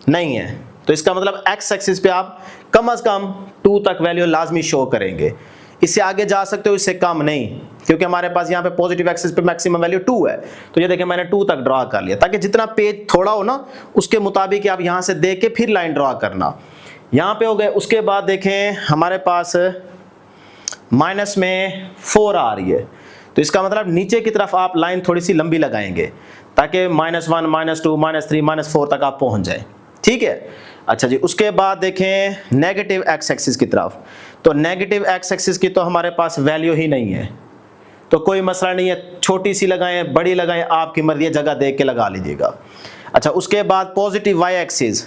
नहीं है, तो इसका मतलब एक्स एक्सिस पे आप कम से कम 2 तक वैल्यू लाजमी शो करेंगे। इससे आगे जा सकते हो, इससे कम नहीं, क्योंकि हमारे पास यहाँ पे पॉजिटिव एक्सिस पे मैक्सिमम वैल्यू 2 है। तो ये देखें मैंने 2 तक ड्रॉ कर लिया, ताकि जितना पेज थोड़ा हो ना उसके मुताबिक आप यहाँ से देख के फिर लाइन ड्रॉ करना। यहाँ पे हो गए। उसके बाद देखें हमारे पास माइनस में 4 आ रही है, तो इसका मतलब नीचे की तरफ आप लाइन थोड़ी सी लंबी लगाएंगे, ताकि -1 -2 -3 -4 तक आप पहुँच जाए। ठीक है, अच्छा जी। उसके बाद देखें नेगेटिव एक्स एक्सिस की तरफ, तो नेगेटिव एक्स एक्सिस की तो हमारे पास वैल्यू ही नहीं है, तो कोई मसला नहीं है, छोटी सी लगाएं बड़ी लगाएं, आपकी मर्जी है, जगह देख के लगा लीजिएगा। अच्छा, उसके बाद पॉजिटिव वाई एक्सिस,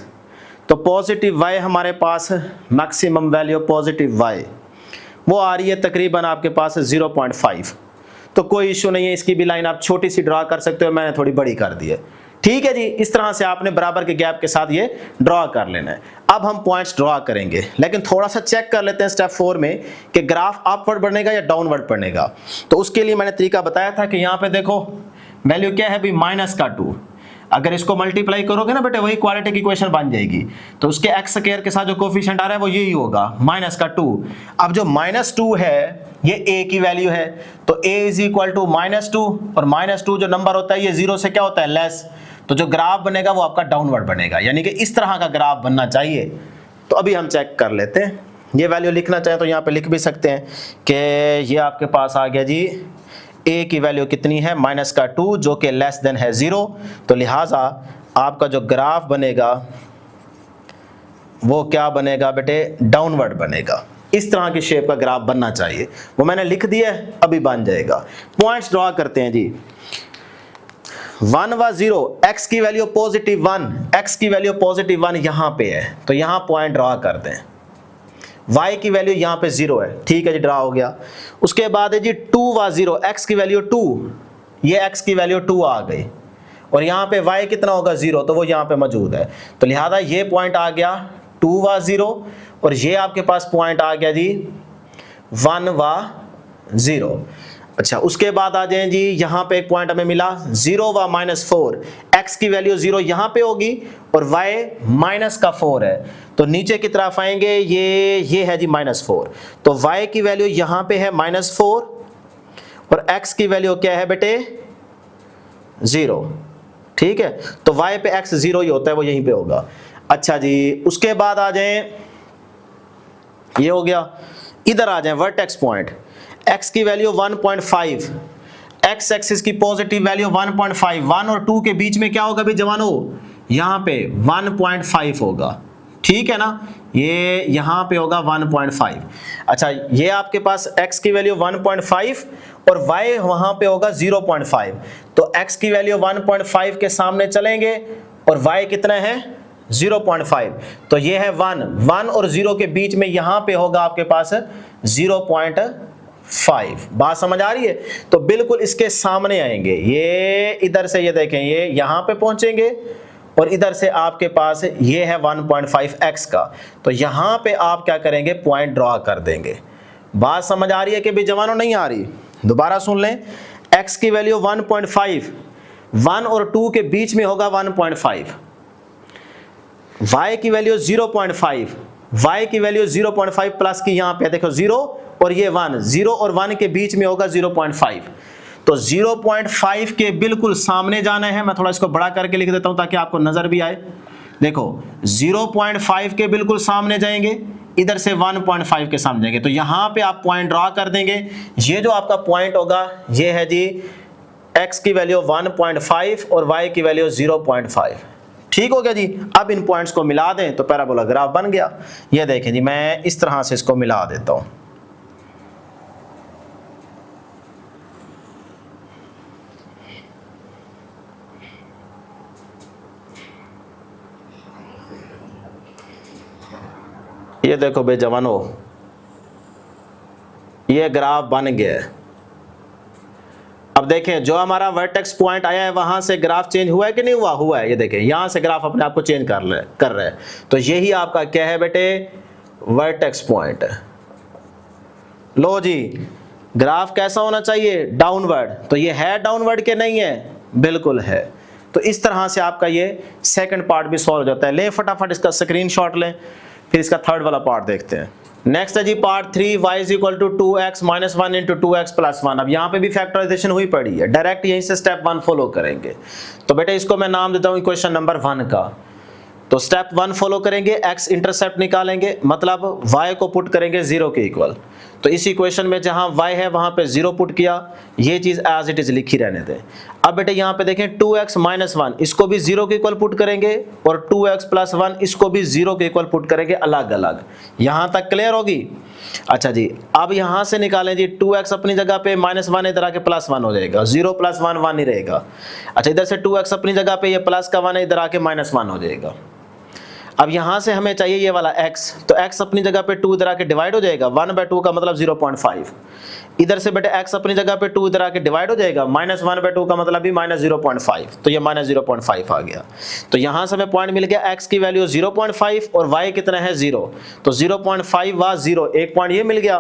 तो पॉजिटिव वाई हमारे पास मैक्सिमम वैल्यू पॉजिटिव वाई वो आ रही है तकरीबन आपके पास 0.5, तो कोई इशू नहीं है, इसकी भी लाइन आप छोटी सी ड्रॉ कर सकते हो, मैंने थोड़ी बड़ी कर दी है। ठीक है जी, इस तरह से आपने बराबर के गैप के साथ ये ड्रॉ कर लेना है। अब हम पॉइंट्स ड्रॉ करेंगे, लेकिन थोड़ा सा चेक कर लेते हैं स्टेप 4 में कि ग्राफ अपवर्ड बढ़ेगा या डाउनवर्ड बढ़ेगा। तो उसके लिए मैंने तरीका बताया था कि यहाँ पे देखो वैल्यू क्या है भी -2, अगर इसको मल्टीप्लाई करोगे ना बेटे वही क्वाड्रेटिक इक्वेशन बन जाएगी, तो उसके एक्स स्क्वायर के साथ जो कोफिशिएंट आ रहा है वो यही होगा -2। अब जो -2 है ये a की वैल्यू है, तो a इज इक्वल टू -2 और -2 जो नंबर होता है ये 0 से क्या होता है लेस, तो जो ग्राफ बनेगा वो आपका डाउनवर्ड बनेगा, यानी कि इस तरह का ग्राफ बनना चाहिए। तो अभी हम चेक कर लेते हैं, ये वैल्यू लिखना चाहें तो यहाँ पे लिख भी सकते हैं कि ये आपके पास आ गया जी a की वैल्यू कितनी है -2 जो कि लेस देन है 0, तो लिहाजा आपका जो ग्राफ बनेगा वो क्या बनेगा बेटे डाउनवर्ड बनेगा। इस तरह की शेप का ग्राफ बनना चाहिए, वो मैंने लिख दिया है, अभी बन जाएगा। पॉइंट्स ड्रॉ करते हैं जी। 1 व 0, x की वैल्यू +1, x की वैल्यू +1 यहाँ पे है, तो यहाँ पॉइंट ड्रॉ कर दें। y की वैल्यू यहाँ पे 0 है, ठीक है जी, ड्रा हो गया। उसके बाद है जी 2 व 0, x की वैल्यू 2, ये x की वैल्यू 2 आ गई, और यहाँ पे y कितना होगा 0, तो वो यहाँ पे मौजूद है, तो लिहाजा ये पॉइंट आ गया 2 व 0, और ये आपके पास पॉइंट आ गया जी 1 व 0। अच्छा, उसके बाद आ जाएं जी, यहाँ पे एक पॉइंट हमें मिला 0 व -4, x की वैल्यू 0 यहाँ पे होगी और y -4 है, तो नीचे की तरफ आएंगे, ये है जी -4, तो y की वैल्यू यहाँ पे है -4 और x की वैल्यू क्या है बेटे 0। ठीक है, तो y पे x 0 ही होता है, वो यहीं पे होगा। अच्छा जी, उसके बाद आ जाएं, ये हो गया। इधर आ जाएं वर्टेक्स पॉइंट, x की वैल्यू 1.5, x एक्सिस की पॉजिटिव वैल्यू 1.5, 1 और 2 के बीच में क्या होगा भाई जवानों, यहाँ पे 1.5 होगा। ठीक है ना, ये यहाँ पे होगा 1.5। अच्छा, ये आपके पास x की वैल्यू 1.5 और y वहाँ पे होगा 0.5, तो x की वैल्यू 1.5 के सामने चलेंगे और y कितना है 0.5, तो ये है 1 और 0 के बीच में यहां पे होगा आपके पास 0.5। बात समझ आ रही है? तो बिल्कुल इसके सामने आएंगे, ये इधर से, ये देखें ये यहां पे पहुंचेंगे और इधर से आपके पास ये है 1.5x का, तो यहां पे आप क्या करेंगे, पॉइंट ड्रॉ कर देंगे। बात समझ आ रही है कि भी जवानों? नहीं आ रही? दोबारा सुन लें, x की वैल्यू 1.5, 1 और 2 के बीच में होगा 1.5, y की वैल्यू 0.5, y की वैल्यू 0.5 प्लस की यहां पे देखो 0 और ये 1, 0 और 1 के बीच में होगा 0.5, तो 0.5 के बिल्कुल सामने जाना है। मैं थोड़ा इसको बड़ा करके लिख देता हूं ताकि आपको नजर भी आए। देखो 0.5 के बिल्कुल सामने जाएंगे, इधर से 1.5 के सामने जाएंगे, तो यहां पे आप पॉइंट ड्रॉ कर देंगे। ये जो आपका पॉइंट होगा ये है जी x की वैल्यू 1.5 और y की वैल्यू 0.5। ठीक हो गया जी। अब इन पॉइंट्स को मिला दें तो पैराबोला ग्राफ बन गया। ये देखें जी, मैं इस तरह से इसको मिला देता हूं। ये देखो बे जवानों, ये ग्राफ बन गया है। अब देखें जो हमारा वर्टेक्स पॉइंट आया है वहां से ग्राफ चेंज हुआ है कि नहीं हुआ? हुआ है। ये देखें यहां से ग्राफ अपने आप को चेंज कर रहा है, तो यही आपका क्या है बेटे, वर्टेक्स पॉइंट है। लो जी, ग्राफ कैसा होना चाहिए, डाउनवर्ड। तो ये है डाउनवर्ड के नहीं है? बिल्कुल है। तो इस तरह से आपका ये सेकंड पार्ट भी सॉल्व हो जाता है। ले फटाफट इसका स्क्रीनशॉट लें, फिर इसका थर्ड वाला पार्ट देखते हैं। नेक्स्ट है जी part 3, y is equal to 2x minus 1 into 2x plus 1। अब यहाँ पे भी फैक्टराइजेशन हुई पड़ी है, डायरेक्ट यहीं से स्टेप 1 फॉलो करेंगे। तो बेटा इसको मैं नाम देता हूँ इक्वेशन नंबर 1 का। तो स्टेप 1 फॉलो करेंगे, x इंटरसेप्ट निकालेंगे, मतलब y को पुट करेंगे 0 के इक्वल। तो इस इक्वेशन में जहां y है वहां पे 0 पुट किया, ये चीज एज इट इज लिखी रहने दें। अब बेटे यहाँ पे देखें 2x माइनस 1, इसको भी 0 के इक्वल पुट करेंगे, और 2x प्लस 1 इसको भी 0 के इक्वल पुट करेंगे अलग अलग। यहां तक क्लियर होगी? अच्छा जी, अब यहां से निकालें जी 2x अपनी जगह पे, माइनस 1 इधर आके प्लस 1 हो जाएगा, 0 प्लस 1 1 ही रहेगा। अच्छा इधर से 2x अपनी जगह पे, ये प्लस का 1 है, इधर आके माइनस 1 हो जाएगा। अब यहां से हमें चाहिए ये वाला x, तो x अपनी जगह पे 2 इधर आके डिवाइड हो जाएगा, 1/2 का मतलब 0.5। इधर से बेटे x अपनी जगह पे 2 इधर आके डिवाइड हो जाएगा, माइनस 1/2 का मतलब भी माइनस 0.5, तो ये माइनस 0.5 आ गया। तो यहां से हमें पॉइंट मिल गया, x की वैल्यू 0.5 और y कितना है 0, तो 0.5 व 0, एक पॉइंट ये मिल गया।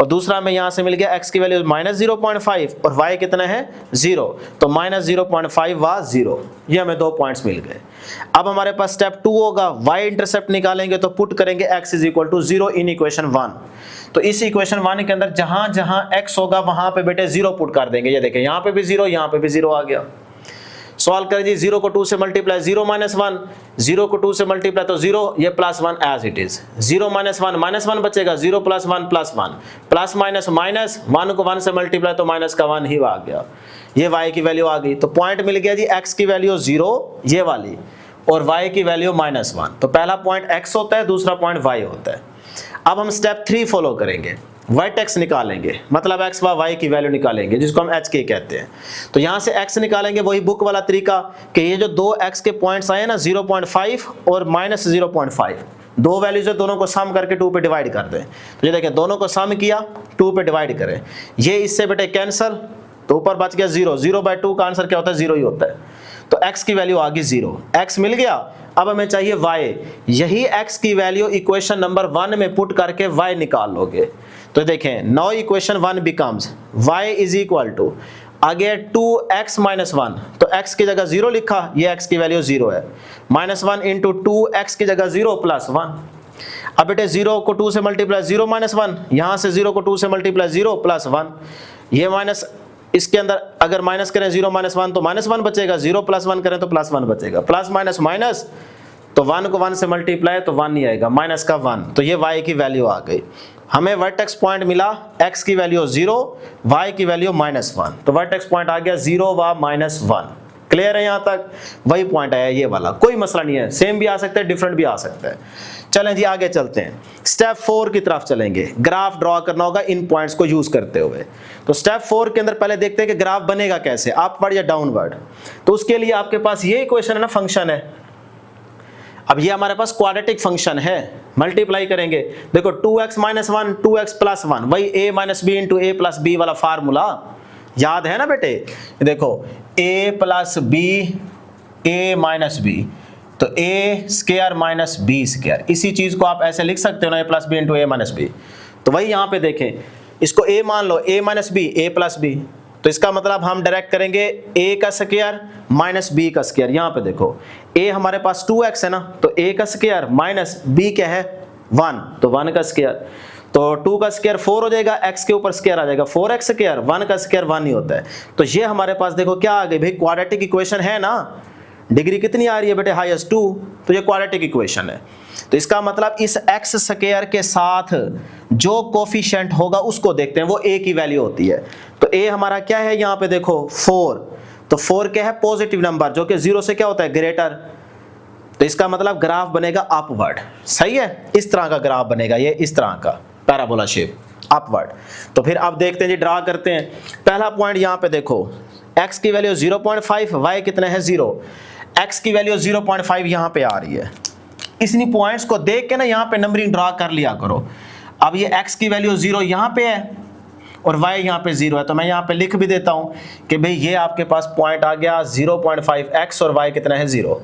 और दूसरा में यहां से मिल गया x की वैल्यू माइनस 0.5 और y कितना है 0, तो माइनस 0.5 व 0, ये हमें 2 पॉइंट्स मिल गए। अब हमारे पास स्टेप 2 होगा, y इंटरसेप्ट निकालेंगे, तो पुट करेंगे x is equal to 0 in equation 1। तो इस इक्वेशन 1 के अंदर जहां जहां x होगा वहां पे बेटे 0 पुट कर देंगे। ये देखें यहाँ पे भी 0, यहाँ पे भी 0 आ गया। सॉल्व करें जी, 0 को 2 से मल्टीप्लाई 0 माइनस 1, 0 को 2 से मल्टीप्लाई तो 0, ये plus 1 as it is. 0 minus 1, minus 1 बचेगा, 0 plus 1 plus 1, plus minus minus, 1 को 1 से मल्टीप्लाई तो माइनस का 1 ही आ गया। ये y की वैल्यू आ गई। तो पॉइंट मिल गया जी, x की वैल्यू 0 ये वाली, और y की वैल्यू माइनस 1। तो पहला पॉइंट x होता है, दूसरा पॉइंट y होता है। अब हम स्टेप 3 फॉलो करेंगे, वर्टेक्स निकालेंगे, मतलब x व y की वैल्यू निकालेंगे, जिसको हम h के कहते हैं। तो यहां से x निकालेंगे, वही बुक वाला तरीका कि ये जो दो x के पॉइंट्स आए ना 0.5 और माइनस 0.5, दो वैल्यूज है, दोनों को सम करके 2 पे डिवाइड कर दें। तो ये देखें दोनों को सम किया, 2 पे डिवाइड करें, ये इससे बेटे कैंसल, तो ऊपर बच गया 0, 0/2 का आंसर क्या होता है, 0 ही होता है। तो x की वैल्यू आ गई 0, x मिल गया। अब हमें चाहिए y, यही x की वैल्यू इक्वेशन नंबर 1 में पुट करके y निकाल लोगे। तो देखें now equation 1 becomes y is equal to, आगे 2x माइनस 1, तो x की जगह 0 लिखा, ये x की वैल्यू 0 है, माइनस 1 इंटू 2x की जगह 0 प्लस 1। अब बेटे 0 को 2 से मल्टीप्लाई 0 माइनस 1, यहां से 0 को 2 से मल्टीप्लाई 0 प्लस 1, ये माइनस, इसके अंदर अगर माइनस करें 0 माइनस 1 तो माइनस 1 बचेगा, 0 प्लस 1 करें तो प्लस 1 बचेगा, प्लस माइनस माइनस, तो 1 को 1 से मल्टीप्लाई तो 1 नहीं आएगा, माइनस का 1, तो ये y की वैल्यू आ गई। हमें वर्टेक्स पॉइंट मिला, x की वैल्यू 0, y की वैल्यू माइनस 1, तो वर्टेक्स पॉइंट आ गया 0 व माइनस 1। क्लियर है? यहां तक वही पॉइंट आया ये वाला, कोई मसला नहीं है, सेम भी आ सकता है, डिफरेंट भी आ सकता है। चलें जी आगे चलते हैं, स्टेप 4 की तरफ चलेंगे। ग्राफ ड्रॉ करना होगा इन पॉइंट्स को यूज करते हुए। तो स्टेप 4 के अंदर पहले देखते हैं कि ग्राफ बनेगा कैसे, अपवर्ड या डाउनवर्ड। तो उसके लिए आपके पास ये इक्वेशन है ना, फंक्शन है, अब ये हमारे पास क्वाड्रेटिक फंक्शन है, मल्टीप्लाई करेंगे, देखो 2x माइनस 1 2x प्लस 1 वही a minus b into a plus b वाला फार्मूला याद है ना बेटे। देखो a plus b a minus b, तो a square minus b square, इसी चीज को आप ऐसे लिख सकते हो ना, a plus b into a minus b. तो वही यहाँ पे देखें, इसको a मान लो, a minus b a plus b, तो इसका मतलब हम डायरेक्ट करेंगे a का स्क्वायर माइनस b का स्क्वायर। यहाँ पे देखो a हमारे पास 2x है ना, तो a का स्क्वायर माइनस b क्या है 1, तो 1 का स्क्वायर, तो 2 का स्क्वायर 4 हो जाएगा, x के ऊपर स्क्वायर आ जाएगा 4x स्क्वायर, 1 का स्क्वायर 1 ही होता है। तो ये हमारे पास देखो क्या आ गई भाई, क्वाड्रेटिक इक्वेशन है ना। डिग्री कितनी आ रही है बेटे, हाईएस्ट 2, तो ये क्वाड्रेटिक इक्वेशन है। तो इसका मतलब इस x स्क्वायर के साथ जो कोफिशिएंट होगा उसको देखते हैं, वो a की वैल्यू होती है। तो a हमारा क्या है, यहाँ पे देखो 4, तो 4 क्या है, पॉजिटिव नंबर जो कि 0 से क्या होता है, ग्रेटर। तो इसका मतलब ग्राफ बनेगा अपवर्ड, सही है, इस तरह का ग्राफ बनेगा, ये इस तरह का पैराबोला शेप अपवर्ड। तो फिर अब देखते हैं जी, ड्रा करते हैं। पहला पॉइंट यहाँ पे देखो, x की वैल्यू 0.5, y कितना है 0, x की वैल्यू 0.5 यहाँ पे आ रही है। इतनी पॉइंट्स को देख के ना यहाँ पे नंबरिंग ड्रा कर लिया करो। अब ये x की वैल्यू 0 यहाँ पे है और y यहाँ पे 0 है, तो मैं यहाँ पे लिख भी देता हूँ कि भाई ये आपके पास पॉइंट आ गया 0.5, x और y कितना है 0।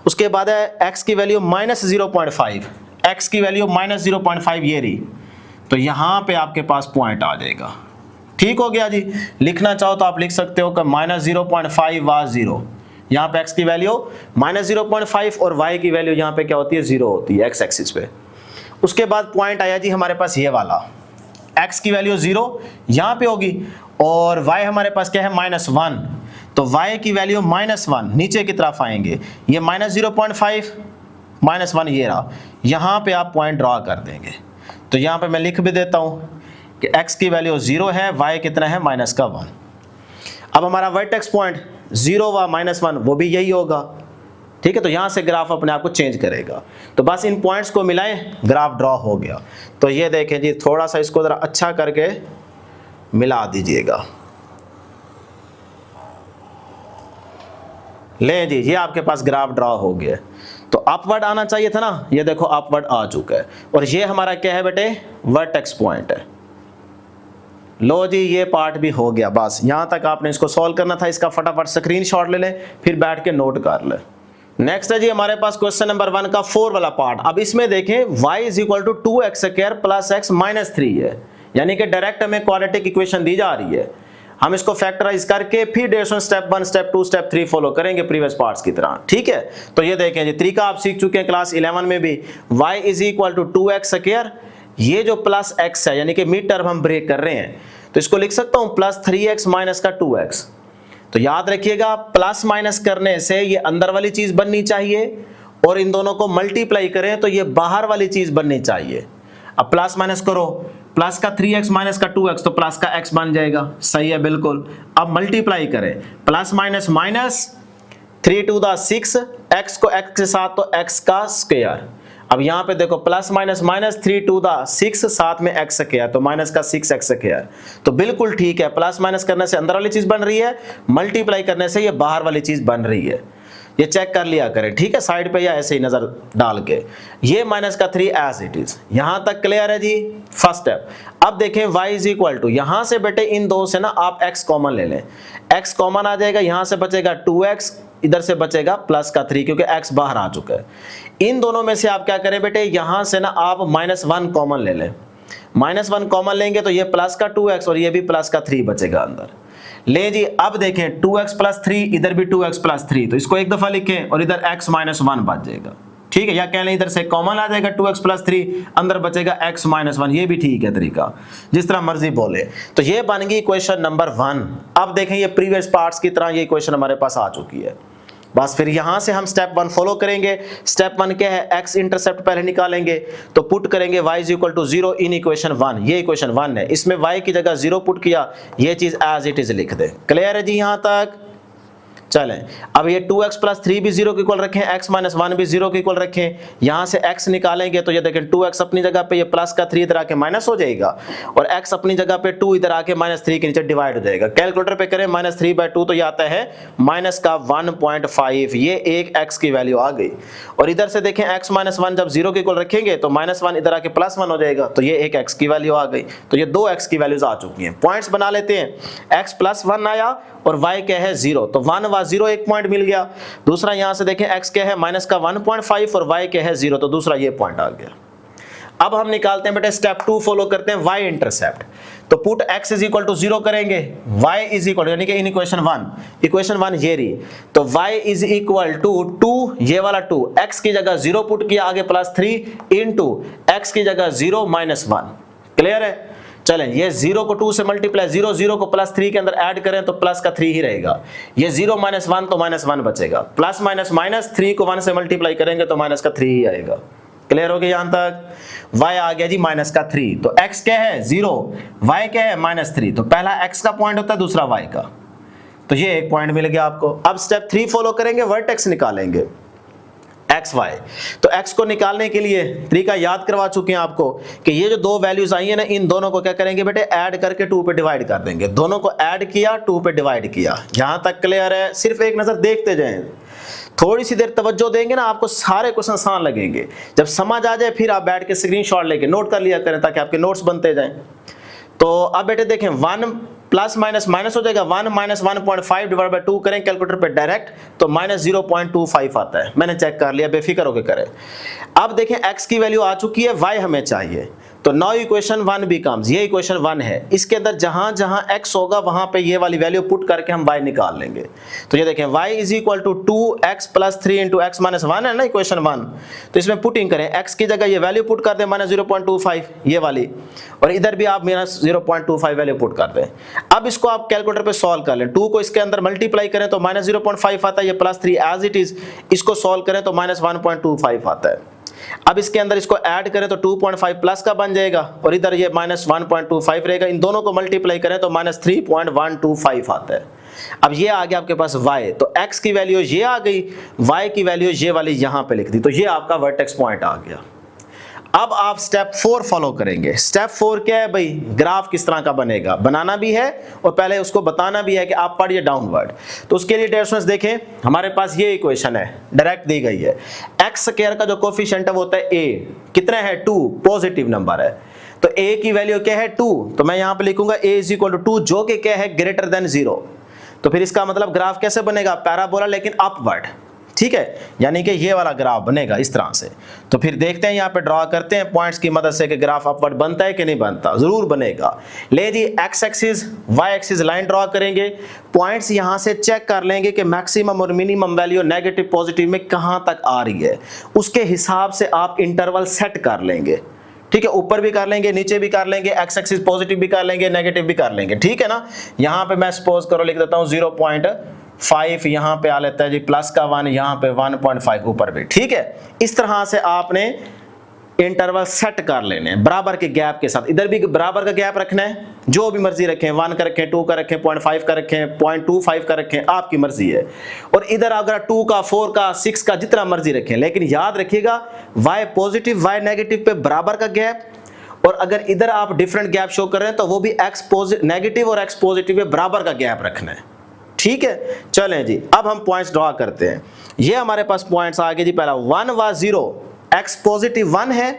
उसके बाद है x की वैल्यू माइनस 0.5, x की वैल्यू माइनस 0.5 ये रही, तो यहाँ पे आपके पास पॉइंट आ जाएगा। ठीक हो गया जी। लिखना चाहो तो आप लिख सकते हो कि माइनस 0.5 व 0, यहाँ पे x की वैल्यू माइनस 0.5 और y की वैल्यू यहाँ पे क्या होती है 0 होती है x एक्सिस पे। उसके बाद पॉइंट आया जी हमारे पास ये वाला, x की वैल्यू 0 यहाँ पे होगी और y हमारे पास क्या है -1, तो y की वैल्यू -1 नीचे की तरफ आएंगे, ये माइनस 0.5 -1 ये रहा, यहाँ पे आप पॉइंट ड्रॉ कर देंगे। तो यहाँ पे मैं लिख भी देता हूँ कि x की वैल्यू 0 है, y कितना है -1। अब हमारा वर्टेक्स पॉइंट 0 व -1 वो भी यही होगा, ठीक है। तो यहाँ से ग्राफ अपने आप को चेंज करेगा। तो बस इन पॉइंट्स को मिलाएं, ग्राफ ड्रॉ हो गया। तो ये देखें जी, थोड़ा सा इसको ज़रा अच्छा करके मिला दीजिएगा। ले जी, ये आपके पास ग्राफ ड्रॉ हो गया। तो अपवर्ड आना चाहिए था ना, ये देखो अपवर्ड आ चुका है। और ये हमारा क्या है बेटे, वर्टेक्स पॉइंट है। लो जी, ये पार्ट भी हो गया। बस यहाँ तक आपने इसको सॉल्व करना था। इसका फटाफट स्क्रीनशॉट ले लें, फिर बैठ के नोट कर लें। नेक्स्ट है जी हमारे पास क्वेश्चन नंबर 1 का 4 वाला पार्ट। अब इसमें देखें y is equal to 2x² plus x minus 3 है, यानी कि डायरेक्ट हमें क्वाड्रेटिक इक्वेशन दी जा रही है। हम इसको फैक्टराइज करके फिर derivation step 1 step 2 step 3 follow करेंगे प्रीवियस पार्ट्स की तरह, ठीक है। तो ये देखें जी, तरीका आप सीख चुके हैं क्लास 11 में भी। y is equal to 2x², ये जो प्लस x है यानी कि मिड टर्म हम ब्रेक कर रहे हैं, तो इसको लिख सकता हूं प्लस 3x माइनस का 2x। तो याद रखिएगा, प्लस माइनस करने से ये अंदर वाली चीज बननी चाहिए और इन दोनों को मल्टीप्लाई करें तो ये बाहर वाली चीज बननी चाहिए। अब प्लस माइनस करो, प्लस का 3x माइनस का 2x, तो प्लस का x बन जाएगा, सही है बिल्कुल। अब मल्टीप्लाई करें, plus minus minus 3 to the 6, x को x के साथ तो x का स्क्वायर। अब यहाँ पे देखो plus minus minus 3 to the 6 साथ में x स्क्वायर, तो माइनस का 6x स्क्वायर। तो बिल्कुल ठीक है, प्लस माइनस करने से अंदर वाली चीज बन रही है, मल्टीप्लाई करने से ये बाहर वाली चीज बन रही है। ये चेक कर लिया करें, ठीक है, साइड पे या ऐसे ही नजर डाल के। ये माइनस का 3 एज इट इज, यहां तक क्लियर है जी, फर्स्ट स्टेप। अब देखें y इज इक्वल टू, यहां से बेटे इन दो से ना आप x कॉमन ले लें, x कॉमन आ जाएगा, यहां से बचेगा 2x, इधर से बचेगा प्लस का 3 क्योंकि x बाहर आ चुका है। इन दोनों में से आप क्या करें बेटे, यहां से ना आप -1 कॉमन ले लें, -1 कॉमन लेंगे तो ये प्लस का 2x और ये भी प्लस का 3 बचेगा अंदर। ले जी, अब देखें 2x प्लस 3, इधर भी 2x प्लस 3, तो इसको एक दफा लिखें और इधर x माइनस 1 बच जाएगा, ठीक है। या कह लें इधर से कॉमन आ जाएगा 2x प्लस 3, अंदर बचेगा x माइनस 1, ये भी ठीक है तरीका, जिस तरह मर्जी बोले। तो ये बन गई क्वेश्चन नंबर 1। अब देखें ये प्रीवियस पार्ट्स की तरह ये क्वेश्चन हमारे पास आ चुकी है। बस फिर यहां से हम स्टेप 1 फॉलो करेंगे। स्टेप 1 क्या है, x इंटरसेप्ट पहले निकालेंगे, तो पुट करेंगे y is equal to 0 in equation 1। ये इक्वेशन 1 है, इसमें y की जगह 0 पुट किया, ये चीज एज इट इज लिख दे। क्लियर है जी यहां तक? चलें, अब ये 2x प्लस 3 भी 0 के इक्वल रखें, x माइनस 1 भी 0 के इक्वल रखें। यहाँ से x निकालेंगे तो ये देखें 2x अपनी जगह पे, ये प्लस का 3 इधर आके माइनस हो जाएगा और x अपनी जगह पे 2 इधर आके -3 के नीचे डिवाइड हो जाएगा। कैलकुलेटर पे करें -3/2 तो ये आता है माइनस का 1.5, ये एक x की वैल्यू आ गई। और इधर से देखें x माइनस 1 जब 0 के इक्वल रखेंगे तो -1 इधर आके +1 हो जाएगा, तो ये एक x की वैल्यू आ गई। तो ये 2 x की वैल्यूज आ चुकी हैं। पॉइंट्स बना लेते हैं, x + 1 आया और y क्या है 0, तो 1 व 0 एक पॉइंट मिल गया। दूसरा यहां से देखें x क्या है माइनस का 1.5 और y क्या है 0, तो दूसरा ये पॉइंट आ गया। अब हम निकालते हैं बेटे स्टेप 2 फॉलो करते हैं, y इंटरसेप्ट। तो put x is equal to 0 करेंगे, y इज इक्वल यानी कि इन इक्वेशन 1 ये रही, तो y इज इक्वल टू 2, ये वाला 2, x की जगह 0 पुट किया, आगे +3 इनटू x की जगह 0 -1। क्लियर है? चलें, ये 0 को 2 से मल्टीप्लाई, 0 को +3 के अंदर ऐड करें तो प्लस का 3 ही रहेगा। ये 0 - 1 तो -1 बचेगा, प्लस माइनस 3 को 1 से मल्टीप्लाई करेंगे तो माइनस का 3 ही आएगा। क्लियर हो गया यहां तक? y आ गया जी -3, तो x क्या है 0, y क्या है -3, तो पहला x का पॉइंट होता है, दूसरा y का, तो ये एक पॉइंट मिल गया आपको। अब स्टेप 3 फॉलो करेंगे, वर्टेक्स निकालेंगे x y। तो x को निकालने के लिए तरीका याद करवा चुके हैं आपको कि ये जो दो वैल्यूज आई है ना, इन दोनों को क्या करेंगे बेटे, ऐड करके 2 पे डिवाइड कर देंगे। दोनों को ऐड किया, 2 पे डिवाइड किया। यहां तक क्लियर है? सिर्फ एक नजर देखते जाएं, थोड़ी सी देर तवज्जो देंगे ना, आपको सारे क्वेश्चन आसान लगेंगे। जब समझ आ जाए फिर आप बैठ के स्क्रीनशॉट लेके नोट कर लिया करें ताकि आपके नोट्स बनते जाएं। तो अब बेटे देखें, 1 प्लस माइनस माइनस हो जाएगा, 1 - 1.5 डिवाइड बाय 2 करें कैलकुलेटर पे डायरेक्ट तो -0.25 आता है। मैंने चेक कर लिया, बेफिक्र होकर करें। अब देखें x की वैल्यू आ चुकी है, y हमें चाहिए, तो नाउ इक्वेशन 1 बिकम्स, ये इक्वेशन 1 है, इसके अंदर जहां जहां x होगा वहां पे ये वाली वैल्यू पुट करके हम y निकाल लेंगे। तो ये देखें y is equal to 2x + 3 into x - 1 है ना इक्वेशन 1, तो इसमें पुटिंग करें, x की जगह ये वैल्यू पुट कर दें -0.25 ये वाली, और इधर भी आप -0.25 वैल्यू पुट कर दें। अब इसको आप कैलकुलेटर पे सॉल्व कर लें, 2 को इसके अंदर मल्टीप्लाई करें तो -0.5 आता है, ये +3 एज इट इज, इसको सॉल्व करें तो -1.25 आता है। अब इसके अंदर इसको ऐड करें तो 2.5 प्लस का बन जाएगा और इधर ये -1.25 रहेगा। इन दोनों को मल्टीप्लाई करें तो -3.125 आता है। अब ये आ गया आपके पास y, तो x की वैल्यू ये आ गई, y की वैल्यू ये वाली यहां पे लिख दी, तो ये आपका वर्टेक्स पॉइंट आ गया। अब आप स्टेप 4 फॉलो करेंगे। स्टेप 4 क्या है भाई, ग्राफ किस तरह का बनेगा, बनाना भी है और पहले उसको बताना भी है कि आप पढ़िए डाउनवर्ड। तो उसके लिए स्टूडेंट्स देखें, हमारे पास ये इक्वेशन है, डायरेक्ट दी गई है, एक्स स्क्वायर का जो कोफिशिएंट है वो होता है a, कितना है 2, पॉजिटिव नंबर है, तो a की वैल्यू क्या है 2, तो मैं यहां पे लिखूंगा a = 2 जो कि क्या है >0। तो फिर इसका मतलब ग्राफ कैसे बनेगा, पैराबोला लेकिन अपवर्ड, ठीक है, यानी कि ये वाला ग्राफ बनेगा इस तरह से। तो फिर देखते हैं, यहाँ पे ड्रॉ करते हैं पॉइंट्स की मदद से कि ग्राफ अपवर्ड बनता है कि नहीं बनता, जरूर बनेगा। ले जी, x axis y axis line draw करेंगे, पॉइंट्स यहाँ से चेक कर लेंगे कि मैक्सिमम और मिनिमम वैल्यू नेगेटिव पॉजिटिव में कहाँ तक आ रही है, उसके हिसाब से आप इंटरवल सेट कर लेंगे। ठीक है, ऊपर भी कर लेंगे, नीचे भी कर लेंगे, एक्स एक्सिस पॉजिटिव भी कर लेंगे, नेगेटिव भी कर लेंगे, ठीक है ना। यहाँ पे मैं सपोज करो लिख देता हूँ 0.5, यहाँ पे आ लेता है जी प्लस का 1, यहाँ पे 1.5 ऊपर भी, ठीक है। इस तरह से आपने इंटरवल सेट कर लेने बराबर के गैप के साथ, इधर भी बराबर का गैप रखना है, जो भी मर्जी रखें, 1 का रखें, 2 का रखें, 0.5 का रखें, 0.25 का रखें, आपकी मर्जी है। और इधर अगर 2 का, 4 का, 6 का, जितना मर्जी रखें, लेकिन याद रखिएगा y पॉजिटिव y नेगेटिव पे बराबर का गैप, और अगर इधर आप डिफरेंट गैप शो कर रहे हैं तो वो भी x नेगेटिव और x पॉजिटिव पे बराबर का गैप रखना है, ठीक है। चलें जी, अब हम पॉइंट्स ड्रॉ करते हैं। ये हमारे पास पॉइंट्स आ गए जी, पहला 1 व 0, x पॉजिटिव 1 है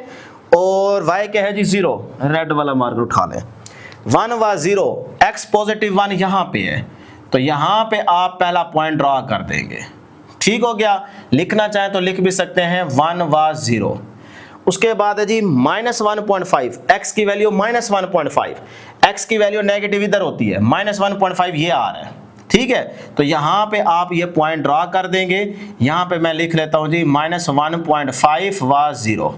और y क्या है जी 0, रेड वाला मार्कर उठा लें, 1 व 0, x पॉजिटिव 1 यहाँ पे है, तो यहाँ पे आप पहला पॉइंट ड्रॉ कर देंगे, ठीक हो गया। लिखना चाहें तो लिख भी सकते हैं 1 व 0। उसके बाद है जी -1.5, x की वैल्यू -1.5, x की वैल्यू नेगेटिव इधर होती है, -1.5 ये आ रहा है, ठीक है। तो यहाँ पे आप ये पॉइंट ड्रॉ कर देंगे, यहाँ पे मैं लिख लेता हूँ जी -1.5 व 0,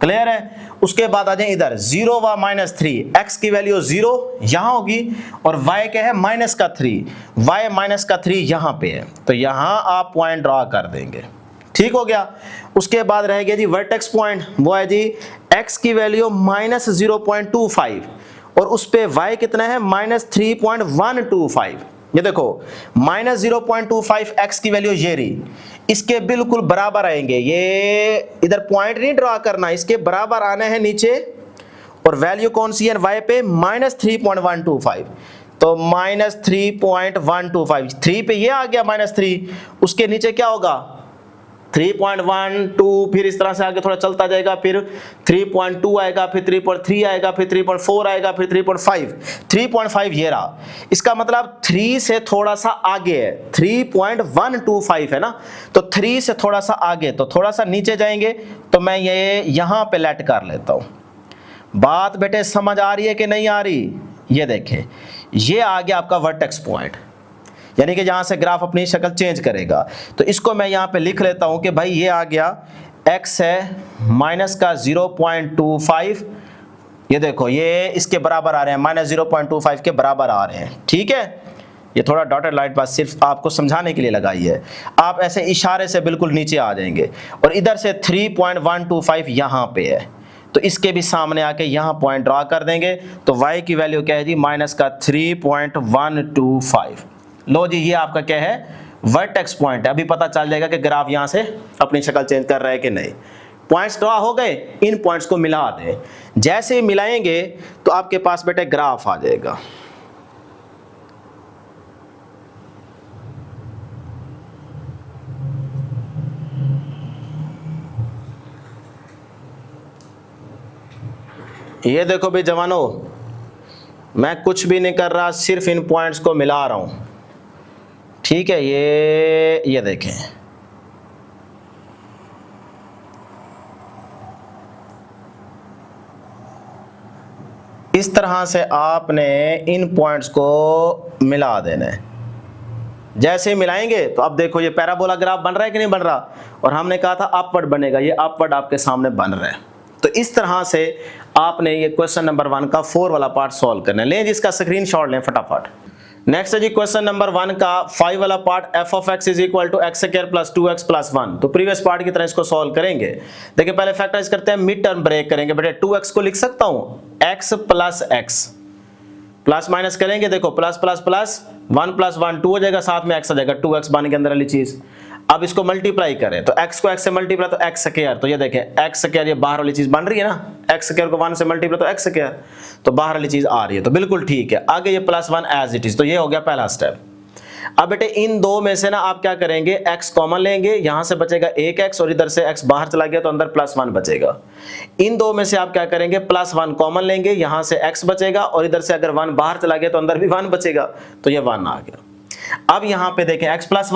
क्लियर है। उसके बाद आ जाए इधर 0 व -3, x की वैल्यू 0 यहाँ होगी और y क्या है -3, y -3 यहाँ पे है, तो यहाँ आप पॉइंट ड्रॉ कर देंगे, ठीक हो गया। उसके बाद रह गया जी वर्टेक्स पॉइंट, वो है जी x की वैल्यू -0.25 और उस पे y कितना है -3.125, ये देखो -0.25 x की वैल्यू ये रही, इसके बिल्कुल बराबर आएंगे, ये इधर पॉइंट नहीं ड्रॉ करना, इसके बराबर आने हैं नीचे, और वैल्यू कौन सी है y पे -3.125, तो -3.125, 3 पे ये आ गया -3, उसके नीचे क्या होगा 3.12, फिर इस तरह से आगे थोड़ा चलता जाएगा, फिर 3.2 आएगा, फिर 3.3 आएगा, फिर 3.4 आएगा, फिर 3.5 ये रहा। इसका मतलब 3 से थोड़ा सा आगे है, 3.125 है ना, तो 3 से थोड़ा सा आगे, तो थोड़ा सा नीचे जाएंगे, तो मैं ये यहां पे लेट कर लेता हूं। बात बेटे समझ आ रही है कि नहीं आ रही? ये देखें, ये आ गया आपका वर्टेक्स पॉइंट, यानी कि जहां से ग्राफ अपनी शक्ल चेंज करेगा। तो इसको मैं यहां पे लिख लेता हूं कि भाई ये आ गया x है माइनस का 0.25, ये देखो ये इसके बराबर आ रहे हैं, -0.25 के बराबर आ रहे हैं, ठीक है। ये थोड़ा डॉटेड लाइन पास सिर्फ आपको समझाने के लिए लगाई है, आप ऐसे इशारे से बिल्कुल नीचे आ जाएंगे, और इधर से 3.125 यहां पे है, तो इसके भी सामने आके यहां पॉइंट ड्रॉ कर देंगे, तो y की वैल्यू क्या है जी -3.125। लो जी, ये आपका क्या है वर्टेक्स पॉइंट है। अभी पता चल जाएगा कि ग्राफ यहां से अपनी शक्ल चेंज कर रहा है कि नहीं। पॉइंट्स ड्रॉ हो गए, इन पॉइंट्स को मिला दें, जैसे ही मिलाएंगे तो आपके पास बेटे ग्राफ आ जाएगा। ये देखो भाई जवानों, मैं कुछ भी नहीं कर रहा, सिर्फ इन पॉइंट्स को मिला रहा हूं, ठीक है। ये देखें, इस तरह से आपने इन पॉइंट्स को मिला देना है। जैसे मिलाएंगे तो अब देखो ये पैराबोला ग्राफ बन रहा है कि नहीं बन रहा, और हमने कहा था अपवर्ड बनेगा, ये अपवर्ड आपके सामने बन रहा है। तो इस तरह से आपने ये क्वेश्चन नंबर 1 का 4 वाला पार्ट सॉल्व करना है। लें जिसका स्क्रीनशॉट लें फटाफट। नेक्स्ट है जी क्वेश्चन नंबर 1 का 5 वाला part, f of x is equal to x square plus 2x plus 1। तो प्रीवियस पार्ट की तरह इसको सॉल्व करेंगे। देखिए पहले फैक्टराइज करते हैं, मिड टर्म ब्रेक करेंगे। बेटे 2x को लिख सकता हूं x plus x, plus minus करेंगे, देखो प्लस प्लस प्लस 1 प्लस 1 2 हो जाएगा, साथ में x आ जाएगा, 2x बन के अंदर वाली चीज। अब इसको मल्टीप्लाई करें तो x को x से मल्टीप्लाई तो x स्क्वायर, तो ये देखें x स्क्वायर, ये बाहर वाली चीज बन रही है ना, x स्क्वायर को 1 से मल्टीप्लाई तो x स्क्वायर, तो बाहर वाली चीज आ रही है, तो बिल्कुल ठीक है। आगे ये प्लस 1 एज इट इज, तो ये हो गया पहला स्टेप। अब बेटे इन दो में से ना आप क्या करेंगे, x कॉमन लेंगे, यहां से बचेगा एक x, और इधर से x बाहर चला गया तो अंदर प्लस 1 बचेगा। इन दो में से आप क्या करेंगे, प्लस 1 कॉमन लेंगे, यहां से x बचेगा, और इधर से अगर 1 बाहर चला गया तो अंदर भी 1 बचेगा, तो ये 1 आ गया। अब यहां पे देखें x प्लस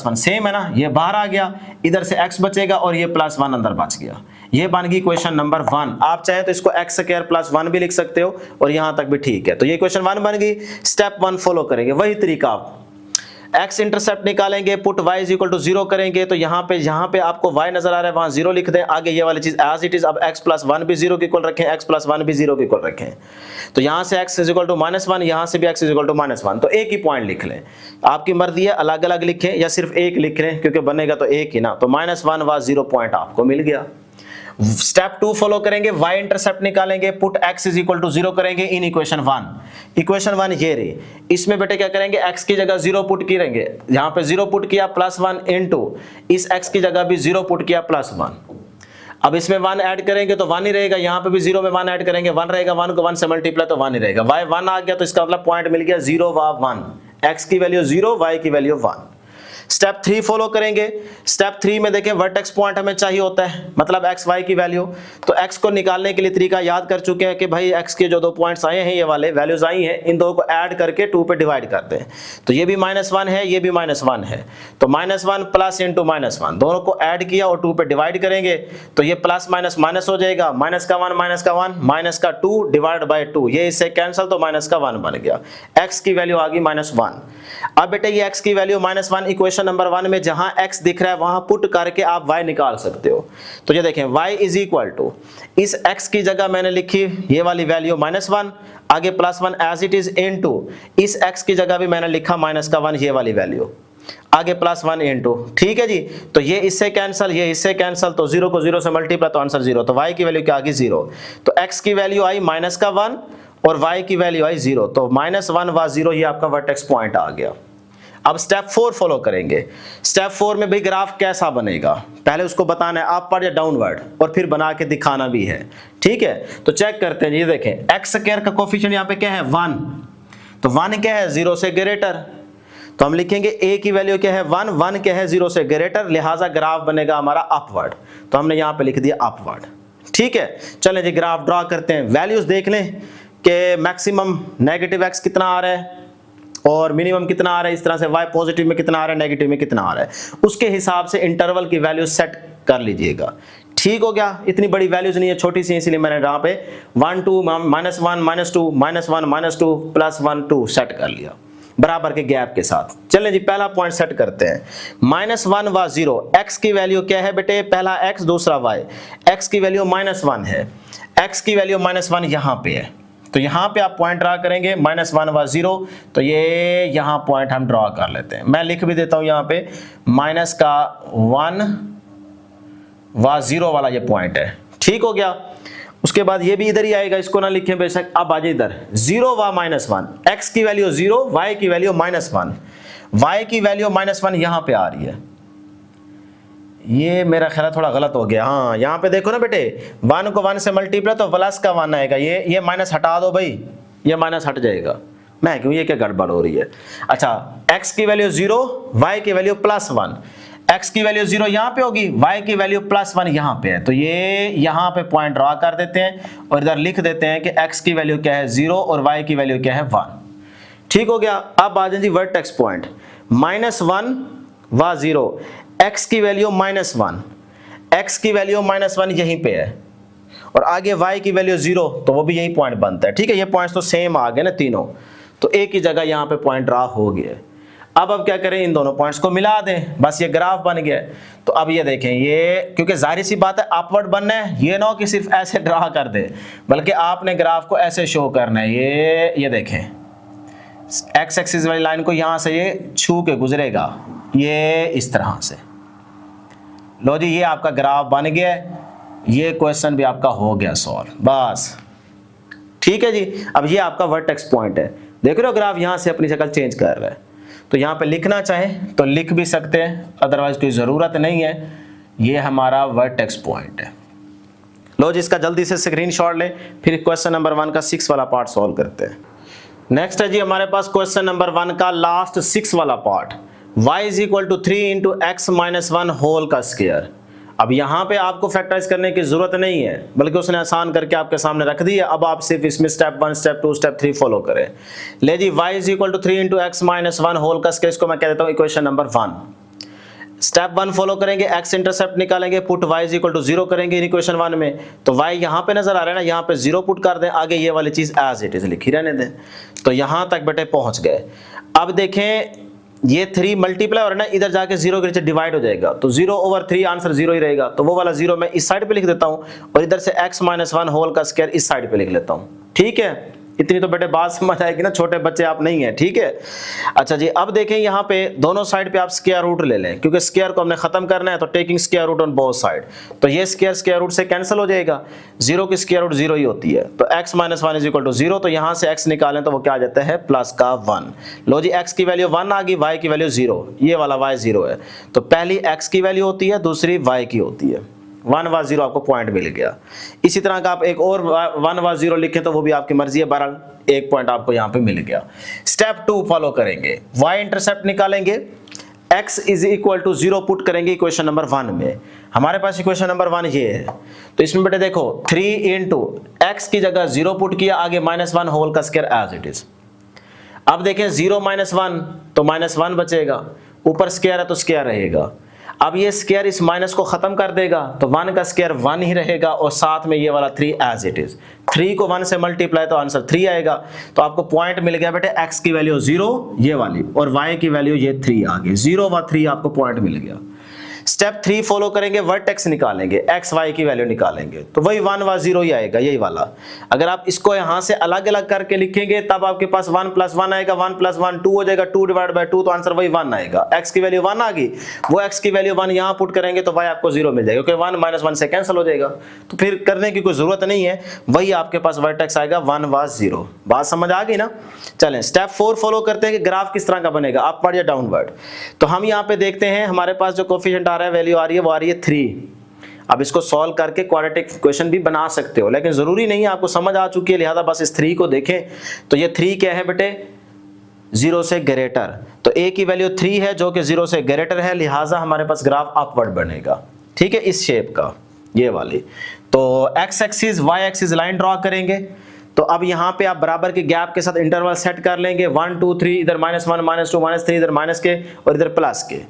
1 सेम है ना, ये बाहर आ गया, इधर से x बचेगा और ये प्लस 1 अंदर बच गया। ये बन गई क्वेश्चन नंबर 1। आप चाहे तो इसको x स्क्वायर प्लस 1 भी लिख सकते हो, और यहां तक भी ठीक है। तो ये क्वेश्चन 1 बन गई। स्टेप 1 फॉलो करेंगे, वही तरीका, आप x इंटरसेप्ट निकालेंगे, put y is equal to 0 करेंगे, तो यहाँ पे आपको y नजर आ रहा है, वहां 0 लिख दें। आगे ये वाली चीज एज इट इज, अब x प्लस 1 भी 0 के इक्वल रखें, x प्लस 1 भी 0 के इक्वल रखें, तो यहाँ से x इज इक्वल टू -1, यहाँ से भी x इज इक्वल टू -1, तो एक ही पॉइंट लिख लें। आपकी मर्जी है अलग अलग लिखें या सिर्फ एक लिख लें, क्योंकि बनेगा तो एक ही ना, तो -1 व 0 पॉइंट आपको मिल गया। स्टेप 2 फॉलो करेंगे, y इंटरसेप्ट निकालेंगे, put x is equal to 0 करेंगे इन इक्वेशन 1। इक्वेशन 1 ये रही, इसमें बेटे क्या करेंगे, x की जगह 0 पुट करेंगे, यहाँ पे 0 पुट किया प्लस 1 इनटू इस x की जगह भी 0 पुट किया प्लस 1। अब इसमें 1 ऐड करेंगे तो 1 ही रहेगा, यहाँ पे भी 0 में 1 ऐड करेंगे 1 रहेगा, 1 को 1 से मल्टीप्लाई तो 1 ही रहेगा। y 1 आ गया, तो इसका मतलब पॉइंट मिल गया 0 व 1, x की वैल्यू 0, y की वैल्यू 1। स्टेप 3 फॉलो करेंगे। स्टेप 3 में देखें वर्टेक्स पॉइंट हमें चाहिए होता है, मतलब x y की वैल्यू, तो x को निकालने के लिए तरीका याद कर चुके हैं कि भाई x के जो दो पॉइंट्स आए हैं, ये वाले वैल्यूज आई हैं, इन दो को ऐड करके 2 पे डिवाइड करते हैं, तो ये भी -1 है, ये भी -1 है, तो -1 प्लस इंटू -1 दोनों को ऐड किया और 2 पे डिवाइड करेंगे, तो ये प्लस माइनस माइनस हो जाएगा, माइनस का 1 माइनस का 1 माइनस का 2 डिवाइड बाय 2, ये इससे कैंसिल, तो माइनस का 1 बन गया, x की वैल्यू आ गई -1। अब बेटे ये x की वैल्यू -1 इक्वेशन नंबर 1 में जहां x दिख रहा है वहां पुट करके आप y निकाल सकते हो। तो ये देखें y इज इक्वल टू, इस x की जगह मैंने लिखी ये वाली वैल्यू -1, आगे +1 एज इट इज इनटू इस x की जगह भी मैंने लिखा -1 ये वाली वैल्यू, आगे +1 इनटू, ठीक है जी। तो ये इससे कैंसिल, ये इससे कैंसिल, तो 0 को 0 से मल्टीप्लाई तो आंसर 0, तो y की वैल्यू क्या आ गई 0। तो x की वैल्यू आई -1 और y की वैल्यू आई 0, तो -1 व 0 ये आपका वर्टेक्स पॉइंट आ गया। अब स्टेप 4 फॉलो करेंगे। स्टेप 4 में भाई ग्राफ कैसा बनेगा, पहले उसको बताना है अपवर्ड या डाउनवर्ड, और फिर बना के दिखाना भी है, ठीक है। तो चेक करते हैं, ये देखें एक्स स्क्वायर का कोफिशिएंट यहाँ पे क्या है 1, तो 1 क्या है 0 से ग्रेटर, तो हम लिखेंगे a की वैल्यू क्या है 1, 1 क्या है 0 से ग्रेटर, लिहाजा ग्राफ बनेगा हमारा अपवर्ड, तो हमने यहाँ पे लिख दिया अपवर्ड, ठीक है। चलें जी ग्राफ ड्रॉ करते हैं। वैल्यूज देख लें कि मैक्सिमम नेगेटिव x कितना आ रहा है और मिनिमम कितना आ रहा है, इस तरह से y पॉजिटिव में कितना आ रहा है, नेगेटिव में कितना आ रहा है, उसके हिसाब से इंटरवल की वैल्यू सेट कर लीजिएगा, ठीक हो गया। इतनी बड़ी वैल्यूज नहीं है, छोटी सी, इसलिए मैंने यहाँ पे 1 2 -1 -2 -1 -2 +1 2 सेट कर लिया बराबर के गैप के साथ। चलें जी पहला पॉइंट सेट करते हैं, -1 व 0, x की वैल्यू क्या है बेटे, पहला x दूसरा y, x की वैल्यू -1 है, x की वैल्यू -1 यहाँ पे है, तो यहाँ पे आप पॉइंट ड्रा करेंगे -1 व 0, तो ये यहाँ पॉइंट हम ड्रा कर लेते हैं। मैं लिख भी देता हूँ यहाँ पे -1 व 0 वाला ये पॉइंट है, ठीक हो गया। उसके बाद ये भी इधर ही आएगा, इसको ना लिखें बेशक। अब आ जाए इधर 0 व -1, x की वैल्यू 0, y की वैल्यू -1, y की वैल्यू -1 यहाँ पे आ रही है। ये मेरा ख्याल थोड़ा गलत हो गया, हाँ यहाँ पे देखो ना बेटे, 1 को 1 से मल्टीप्लाई तो प्लस का 1 आएगा, ये माइनस हटा दो भाई, ये माइनस हट जाएगा। मैं क्यों, ये क्या गड़बड़ हो रही है। अच्छा x की वैल्यू 0, y की वैल्यू +1, x की वैल्यू 0 यहाँ पे होगी, y की वैल्यू +1 यहाँ पे है, तो ये यहाँ पे पॉइंट ड्रॉ कर देते हैं और इधर लिख देते हैं कि x की वैल्यू क्या है 0 और y की वैल्यू क्या है 1, ठीक हो गया। अब आ जाए जी वर्टेक्स पॉइंट, -1 व 0, x की वैल्यू -1, x की वैल्यू -1 यहीं पे है, और आगे y की वैल्यू 0, तो वो भी यही पॉइंट बनता है, ठीक है। ये पॉइंट्स तो सेम आ गए ना तीनों, तो एक ही जगह यहाँ पे पॉइंट ड्रा हो गया। अब क्या करें, इन दोनों पॉइंट्स को मिला दें, बस ये ग्राफ बन गया। तो अब ये देखें, ये क्योंकि जाहिर सी बात है अपवर्ड बनना है, ये ना हो कि सिर्फ ऐसे ड्रा कर दे, बल्कि आपने ग्राफ को ऐसे शो करना है। ये देखें एक्स एक्सिस वाली लाइन को यहाँ से ये छू के गुजरेगा, ये इस तरह से। लो जी ये आपका ग्राफ बन गया, ये क्वेश्चन भी आपका हो गया सॉल्व, बस ठीक है जी। अब ये आपका वर्टेक्स पॉइंट है, देख रहे हो ग्राफ यहाँ से अपनी शक्ल चेंज कर रहा है, तो यहाँ पे लिखना चाहे तो लिख भी सकते हैं, अदरवाइज कोई ज़रूरत नहीं है। ये हमारा वर्टेक्स पॉइंट है। लो जी इसका जल्दी से स्क्रीनशॉट ले, फिर क्वेश्चन नंबर 1 का 6 वाला पार्ट सॉल्व करते हैं। नेक्स्ट है जी हमारे पास क्वेश्चन नंबर 1 का लास्ट 6 वाला पार्ट, y = 3 × x - 1 होल का स्क्वायर। अब यहाँ पे आपको फैक्टराइज करने की जरूरत नहीं है, बल्कि उसने आसान करके आपके सामने रख दी है। अब आप सिर्फ इसमें स्टेप 1, स्टेप 2, स्टेप 3 फॉलो करें। ले जी y = 3 × x - 1 होल का स्क्वायर, इसको मैं कह देता हूँ इक्वेशन नंबर 1। स्टेप 1 फॉलो करेंगे, x इंटरसेप्ट निकालेंगे, पुट y = 0 करेंगे इन इक्वेशन 1 में, तो y यहाँ पे नजर आ रहा है ना, यहाँ पे 0 पुट कर दें, आगे ये वाली चीज एज इट इज लिखी रहने दें। तो यहाँ तक बेटे पहुंच गए। अब देखें ये 3 मल्टीप्लाई और ना इधर जाके 0 के नीचे डिवाइड हो जाएगा, तो 0/3 आंसर 0 ही रहेगा, तो वो वाला 0 मैं इस साइड पे लिख देता हूँ और इधर से x - 1 होल का स्क्वायर इस साइड पे लिख लेता हूँ, ठीक है। इतनी तो बेटे बात समझ आएगी ना, छोटे बच्चे आप नहीं है, ठीक है। अच्छा जी अब देखें यहाँ पे दोनों साइड पे आप स्क्वायर रूट ले लें, क्योंकि स्क्वायर को हमने खत्म करना है, तो taking square root on both side, तो ये स्क्वायर रूट से कैंसिल हो जाएगा, 0 की स्क्वायर रूट 0 ही होती है, तो x - 1 = 0, तो यहाँ से x निकालें तो वो क्या आ जाता है +1। लो जी x की वैल्यू 1 आ गई, y की वैल्यू 0, ये वाला y 0 है, तो पहली x की वैल्यू होती है, दूसरी y की होती है। 1 व 0 आपको पॉइंट मिल गया। इसी तरह का आप एक और 1 व 0 लिखें तो वो भी आपकी मर्जी है, बहरहाल एक पॉइंट आपको यहाँ पे मिल गया। स्टेप 2 फॉलो करेंगे, y इंटरसेप्ट निकालेंगे, x = 0 पुट करेंगे इक्वेशन नंबर 1 में। हमारे पास इक्वेशन नंबर 1 ये है, तो इसमें बेटे देखो 3 × x की जगह 0 पुट किया, आगे -1 होल का स्क्वायर एज इट इज। अब देखें 0 - 1 तो -1 बचेगा, ऊपर स्क्वायर है तो स्क्वायर रहेगा। अब ये स्क्वायर इस माइनस को खत्म कर देगा, तो 1 का स्क्वायर 1 ही रहेगा, और साथ में ये वाला 3 एज इट इज। 3 को 1 से मल्टीप्लाई तो आंसर 3 आएगा, तो आपको पॉइंट मिल गया बेटे x की वैल्यू 0 ये वाली, और y की वैल्यू ये 3 आ गई, 0 व 3 आपको पॉइंट मिल गया। स्टेप 3 फॉलो करेंगे, वर्टेक्स निकालेंगे, एक्स वाई की वैल्यू निकालेंगे, तो वही 1 व 0 ही आएगा, यही वाला। अगर आप इसको यहां से अलग अलग करके लिखेंगे तब आपके पास 1 + 1 आएगा, 1 + 1 2 हो जाएगा, 2/2 तो आंसर वही 1 आएगा। एक्स की वैल्यू 1 आ गई, वो एक्स की वैल्यू 1 यहां पुट करेंगे तो वाई आपको 0 मिल जाएगा, क्योंकि 1 - 1 से कैंसिल हो जाएगा, तो फिर करने की कोई जरूरत नहीं है, वही आपके पास वर्टेक्स आएगा 1 व 0। बात समझ आ गई ना। चलें स्टेप 4 फॉलो करते हैं कि ग्राफ किस तरह का बनेगा, अपवर्ड या डाउनवर्ड। तो हम यहाँ पे देखते हैं हमारे पास जो कोफिशिएंट आ रहा है, वैल्यू आ रही है, वो आ रही है 3। अब इसको सॉल्व करके क्वाड्रेटिक इक्वेशन भी बना सकते हो, लेकिन जरूरी नहीं है, आपको समझ आ चुकी है, लिहाजा बस इस 3 को देखें। तो ये 3 क्या है बेटे, 0 से ग्रेटर, तो a की वैल्यू 3 है जो कि 0 से ग्रेटर है, लिहाजा हमारे पास ग्राफ अपवर्ड बनेगा। ठीक है, इस शेप का, ये वाली। तो x axis y axis line draw करेंगे, तो अब यहाँ पे आप बराबर के गैप के साथ इंटरवल सेट कर लेंगे, 1 2 3, इधर -1 -2 -3, इधर माइनस के और इधर प्लस के।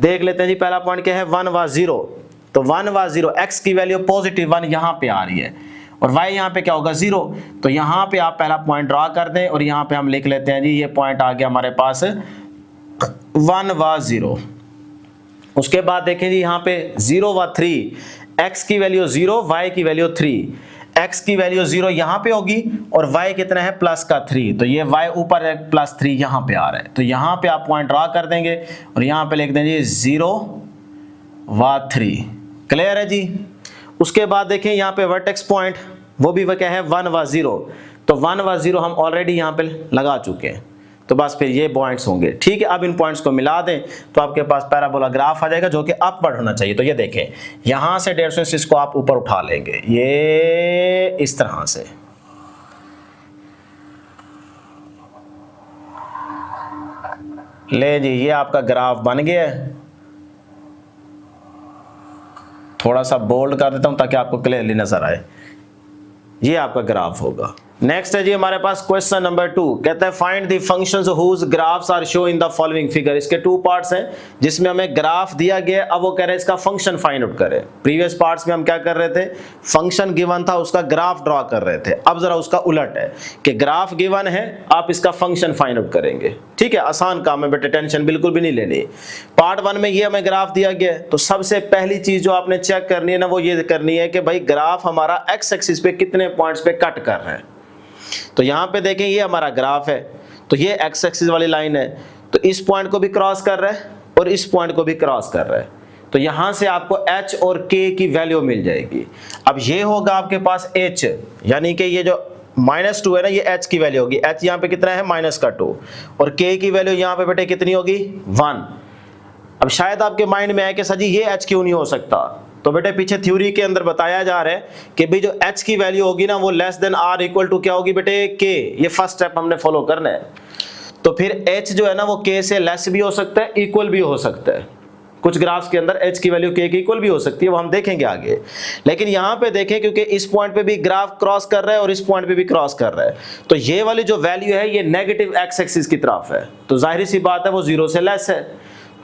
देख लेते हैं जी, पहला पॉइंट क्या है, 1 व 0। तो 1 व 0, x की वैल्यू +1 यहाँ पे आ रही है और y यहाँ पे क्या होगा 0, तो यहाँ पे आप पहला पॉइंट ड्रॉ कर दें और यहाँ पे हम लिख लेते हैं जी, ये पॉइंट आ गया हमारे पास 1 व 0। उसके बाद देखें जी, यहाँ पे 0 व 3, x की वैल्यू 0, y की वैल्यू 3, x की वैल्यू 0 यहाँ पे होगी और y कितना है +3, तो ये y ऊपर है, +3 यहाँ पे आ रहा है, तो यहाँ पे आप पॉइंट ड्रॉ कर देंगे और यहाँ पे लिख देंगे 0 व 3। क्लियर है जी। उसके बाद देखें यहाँ पे वर्टेक्स पॉइंट, वो भी क्या है 1 व 0, तो 1 व 0 हम ऑलरेडी यहाँ पे लगा चुके हैं, तो बस फिर ये पॉइंट्स होंगे। ठीक है, अब इन पॉइंट्स को मिला दें तो आपके पास पैराबोला ग्राफ आ जाएगा जो कि अपवर्ड होना चाहिए। तो ये देखें, यहां से 150 को आप ऊपर उठा लेंगे, ये इस तरह से, ले जी, ये आपका ग्राफ बन गया है। थोड़ा सा बोल्ड कर देता हूं ताकि आपको क्लियरली नजर आए, ये आपका ग्राफ होगा। नेक्स्ट है जी हमारे पास क्वेश्चन नंबर 2, कहता है find the functions whose graphs are shown in the following figure. इसके 2 पार्ट्स हैं जिसमें हमें ग्राफ दिया गया, अब वो कह रहे हैं इसका फंक्शन फाइंड आउट करें। प्रीवियस पार्ट्स में हम क्या कर रहे थे, फंक्शन गिवन था, उसका ग्राफ ड्रॉ कर रहे थे। अब जरा उसका उलट है कि ग्राफ गिवन है, आप इसका फंक्शन फाइंड आउट करेंगे। ठीक है, आसान काम है बेटे, टेंशन बिल्कुल भी नहीं लेनी। पार्ट 1 में ये हमें ग्राफ दिया गया, तो सबसे पहली चीज जो आपने चेक करनी है ना, वो ये करनी है कि भाई ग्राफ हमारा एक्स एक्सिस पे कितने पॉइंट्स पे कट कर रहा है। तो यहां पे देखें, ये हमारा ग्राफ है, तो ये एक्स एक्सिस वाली लाइन है, तो इस पॉइंट को भी क्रॉस कर रहा है और इस पॉइंट को भी क्रॉस कर रहा है, तो यहां से आपको h और k की वैल्यू मिल जाएगी। अब ये होगा आपके पास h, यानी कि ये जो -2 है ना, ये h की वैल्यू होगी। h यहाँ पे कितना है -2 और k की वैल्यू यहाँ पे बेटे कितनी होगी 1। अब शायद आपके माइंड में आए कि सर जी ये h क्यों नहीं हो सकता, तो बेटे पीछे थ्योरी के अंदर बताया जा रहा है कि भाई जो h की वैल्यू होगी ना, वो less than r equal to क्या होगी बेटे k। ये फर्स्ट स्टेप हमने फॉलो करना है। तो फिर h जो है ना, वो k से लेस भी हो सकता है, इक्वल भी हो सकता है। कुछ ग्राफ्स के अंदर h की वैल्यू k के इक्वल भी हो सकती है, वो हम देखेंगे आगे। लेकिन यहाँ पे देखें, क्योंकि इस पॉइंट पे भी ग्राफ क्रॉस कर रहा है और इस पॉइंट पे भी क्रॉस कर रहा है, तो ये वाली जो वैल्यू है ये नेगेटिव x एक्सिस की तरफ है, तो जाहिर सी बात है वो 0 से लेस है,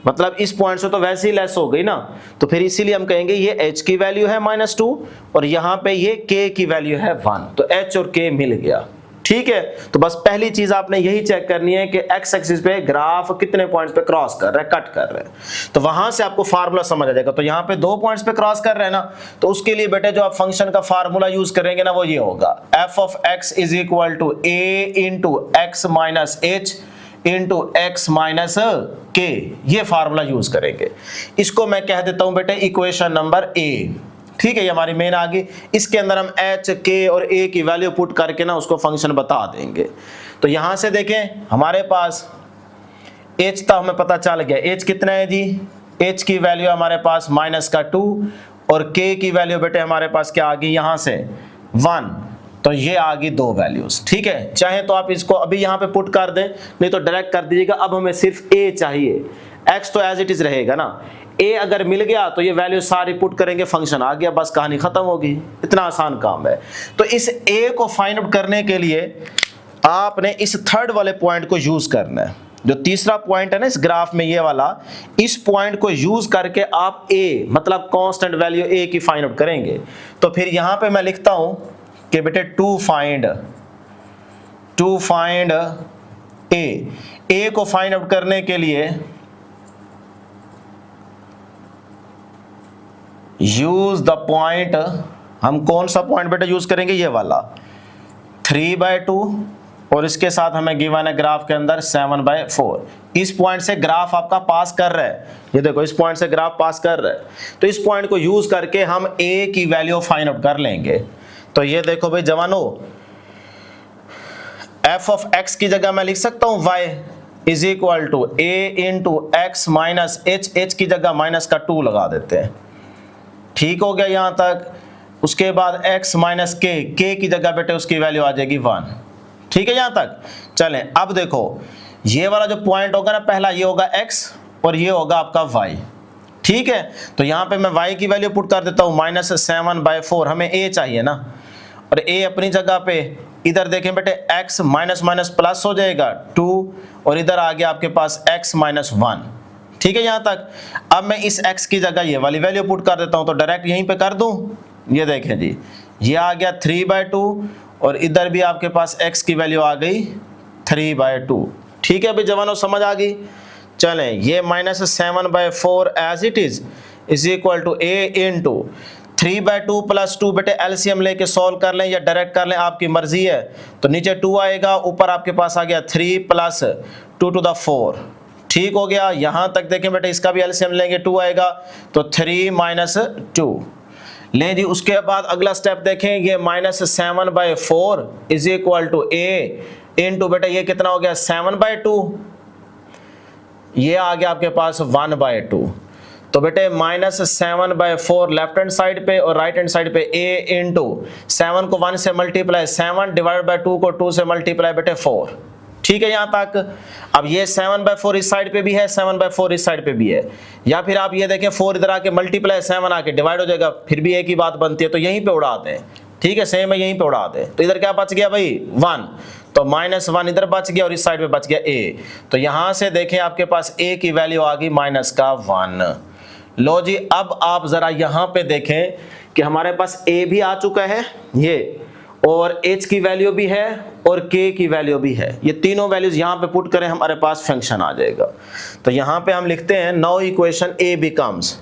मतलब इस पॉइंट से तो वैसे ही लेस हो गई ना। तो फिर इसीलिए हम कहेंगे ये h की वैल्यू है -2 और यहाँ पे ये k की वैल्यू है 1, तो h और k मिल गया। ठीक है, तो बस पहली चीज आपने यही चेक करनी है कि x एक्सिस पे ग्राफ कितने पॉइंट्स पे क्रॉस कर रहा है, कट कर रहा है, तो वहां से आपको फार्मूला समझ आ जाएगा। तो यहाँ पे 2 पॉइंट्स पे क्रॉस कर रहे हैं ना, तो उसके लिए बेटे जो आप फंक्शन का फार्मूला यूज करेंगे ना, वो ये होगा f of x is equal to a into x minus h into x minus k, ये फार्मूला यूज करेंगे। इसको मैं कह देता हूं बेटे इक्वेशन नंबर a। ठीक है, ये हमारी मेन आ गई। इसके अंदर हम h, k और a की वैल्यू पुट करके ना उसको फंक्शन बता देंगे। तो यहां से देखें, हमारे पास h तो हमें पता चल गया, h कितना है जी, h की वैल्यू हमारे पास -2 और k की वैल्यू बेटे हमारे पास क्या आ गई यहां से 1, तो ये आ गई 2 वैल्यूज। ठीक है, चाहे तो आप इसको अभी यहाँ पे पुट कर दें, नहीं तो डायरेक्ट कर दीजिएगा। अब हमें सिर्फ a चाहिए, x तो एज इट इज रहेगा ना, a अगर मिल गया तो ये वैल्यू सारी पुट करेंगे, फंक्शन आ गया, बस कहानी खत्म होगी। इतना आसान काम है। तो इस a को फाइंड आउट करने के लिए आपने इस थर्ड वाले पॉइंट को यूज करना है। जो तीसरा पॉइंट है ना इस ग्राफ में, ये वाला, इस पॉइंट को यूज करके आप a मतलब कांस्टेंट वैल्यू a की फाइंड आउट करेंगे। तो फिर यहां पे मैं लिखता हूं कि बेटे टू फाइंड a को फाइंड आउट करने के लिए यूज द पॉइंट, हम कौन सा पॉइंट बेटा यूज करेंगे, ये वाला 3/2 और इसके साथ हमें गिवन है ग्राफ के अंदर 7/4। इस पॉइंट से ग्राफ आपका पास कर रहा है, ये देखो इस पॉइंट से ग्राफ पास कर रहा है, तो इस पॉइंट को यूज करके हम a की वैल्यू फाइंड आउट कर लेंगे। तो ये देखो भाई जवानों, f ऑफ x की जगह मैं लिख सकता हूं y is equal to a into x minus h की जगह माइनस का 2 लगा देते हैं। ठीक हो गया यहां तक। उसके बाद x माइनस k की जगह बेटे उसकी वैल्यू आ जाएगी 1। ठीक है यहां तक। चलें अब देखो ये वाला जो पॉइंट होगा ना पहला, ये होगा x और ये होगा आपका y। ठीक है, तो यहां पे मैं y की वैल्यू पुट कर देता हूं -7/4, हमें a चाहिए ना, और a अपनी जगह पे, इधर देखें बेटे x माइनस माइनस प्लस हो जाएगा 2 और इधर आ गया आपके पास x माइनस 1। ठीक है यहां तक। अब मैं इस x की जगह ये वाली वैल्यू पुट कर देता हूं, तो डायरेक्ट यहीं पे कर दूं, ये देखें जी ये आ गया 3/2 और इधर भी आपके पास x की वैल्यू आ गई 3/2। ठीक है भाई जवानों, समझ आ गई। चलें ये -7/4 as it is equal to a into 3/2 plus 2 बेटे एलसीएम लेके सॉल्व कर लें या डायरेक्ट कर लें, आपकी मर्जी है। तो नीचे 2 आएगा, ऊपर आपके पास आ गया 3 प्लस 2 टू द 4। ठीक हो गया। यहां तक देखें बेटे इसका भी एलसीएम लेंगे 2 आएगा, तो 3 माइनस 2। लें जी उसके बाद अगला स्टेप देखें, ये -7/4 is equal to a into बेटा ये कितना हो गया 7/2, ये आ गया आपके पास 1/2। तो बेटे -7/4 लेफ्ट हैंड साइड पे और राइट हैंड साइड पे a इंटू 7 को 1 से मल्टीप्लाई 7 डिवाइड बाय 2 को 2 से मल्टीप्लाई बेटे 4। ठीक है यहां तक। अब ये 7/4 इस साइड पे भी है, 7/4 इस साइड पे भी है, या फिर आप ये देखें 4 इधर आके मल्टीप्लाई 7 आके डिवाइड हो जाएगा, फिर भी एक ही बात बनती है, तो यहीं पे उड़ा दें। ठीक है, सेम है, यहीं पे उड़ा दें। तो इधर क्या बच गया भाई 1, तो -1 इधर बच गया और इस साइड पे बच गया a। तो यहां से देखें आपके पास a की वैल्यू आ गई -1। लो जी अब आप जरा यहां पे देखें कि हमारे पास a भी आ चुका है ये, और h की वैल्यू भी है और k की वैल्यू भी है। ये तीनों वैल्यूज यहां पे पुट करें हमारे पास फंक्शन आ जाएगा। तो यहां पे हम लिखते हैं नाउ इक्वेशन a बिकम्स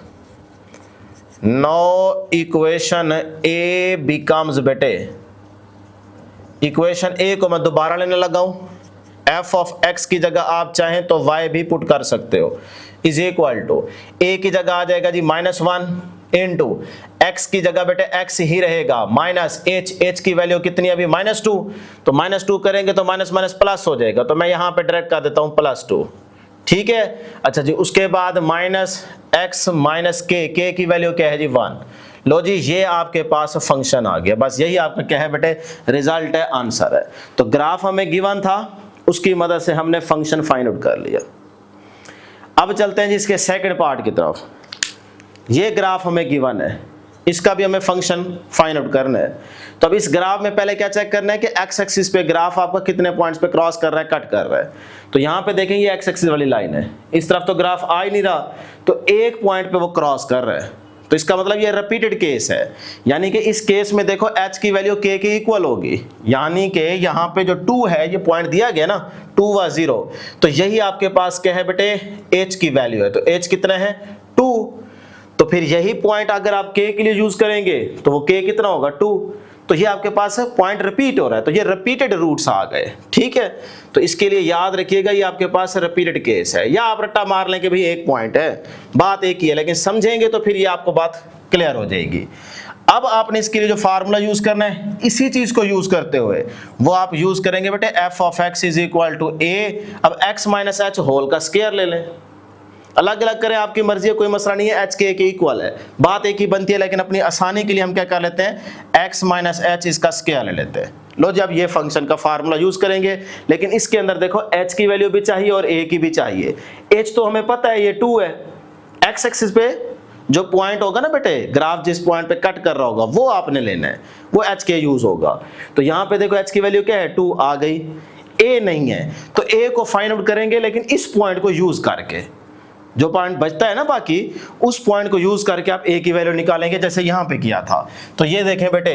बेटे, इक्वेशन a को मैं दोबारा लेने लगा हूं, f ऑफ x की जगह आप चाहें तो y भी पुट कर सकते हो, इज इक्वल टू a की जगह आ जाएगा जी -1 इंटू x की जगह बेटे x ही रहेगा माइनस h की वैल्यू कितनी अभी -2, तो -2 करेंगे तो माइनस माइनस प्लस हो जाएगा, तो मैं यहां पे डायरेक्ट कर देता हूं +2। ठीक है, अच्छा जी उसके बाद -x माइनस k की वैल्यू क्या है जी 1। लो जी ये आपके पास फंक्शन आ गया, बस यही आपका क्या है बेटे रिजल्ट है, आंसर है। तो ग्राफ हमें गिवन था, उसकी मदद से हमने फंक्शन फाइंड आउट कर लिया। अब चलते हैं जी इसके सेकंड पार्ट की तरफ। ये ग्राफ हमें गिवन है, इसका भी हमें फंक्शन फाइंड आउट करना है। तो अब इस ग्राफ में पहले क्या चेक करना है कि एक्स एक्सिस पे ग्राफ आपका कितने पॉइंट्स पे क्रॉस कर रहा है, कट कर रहा है। तो यहाँ पे देखें ये एक्स एक्सिस वाली लाइन है, इस तरफ तो ग्राफ आ ही नहीं रहा, तो एक पॉइंट पे वो क्रॉस कर रहा है, तो इसका मतलब ये रिपीटेड केस है। यानी कि इस केस में देखो h की वैल्यू k के इक्वल होगी, यानी कि यहाँ पे जो 2 है, ये पॉइंट दिया गया ना 2 व 0, तो यही आपके पास क्या है बेटे h की वैल्यू है। तो h कितना है 2, तो फिर यही पॉइंट अगर आप k के लिए यूज करेंगे तो वो k कितना होगा 2, तो ये आपके पास पॉइंट रिपीट हो रहा है, तो ये रिपीटेड रूट्स आ गए। ठीक है, तो इसके लिए याद रखिएगा ये आपके पास रिपीटेड केस है, या आप रट्टा मार लें कि भाई एक पॉइंट है, बात एक ही है, लेकिन समझेंगे तो फिर ये आपको बात क्लियर हो जाएगी। अब आपने इसके लिए जो फार्मूला यूज करना है, इसी चीज को यूज करते हुए वो आप यूज करेंगे बेटे f of x is equal to a। अब x माइनस एच होल का स्क्वायर ले लें, अलग अलग करें आपकी मर्जी है, कोई मसला नहीं है, h के इक्वल है, बात एक ही बनती है, लेकिन अपनी आसानी के लिए हम क्या कर लेते हैं x माइनस एच इसका स्क्वायर ले लेते हैं। लो जब ये फंक्शन का फार्मूला यूज करेंगे, लेकिन इसके अंदर देखो h की वैल्यू भी चाहिए और a की भी चाहिए। h तो हमें पता है ये 2 है, x एक्सिस पे जो पॉइंट होगा ना बेटे, ग्राफ जिस पॉइंट पे कट कर रहा होगा वो आपने लेना है, वो h के यूज होगा। तो यहाँ पे देखो h की वैल्यू क्या है 2 आ गई, a नहीं है, तो a को फाइंड आउट करेंगे, लेकिन इस पॉइंट को यूज करके, जो पॉइंट बचता है ना बाकी, उस पॉइंट को यूज करके आप a की वैल्यू निकालेंगे, जैसे यहां पे किया था। तो ये देखें बेटे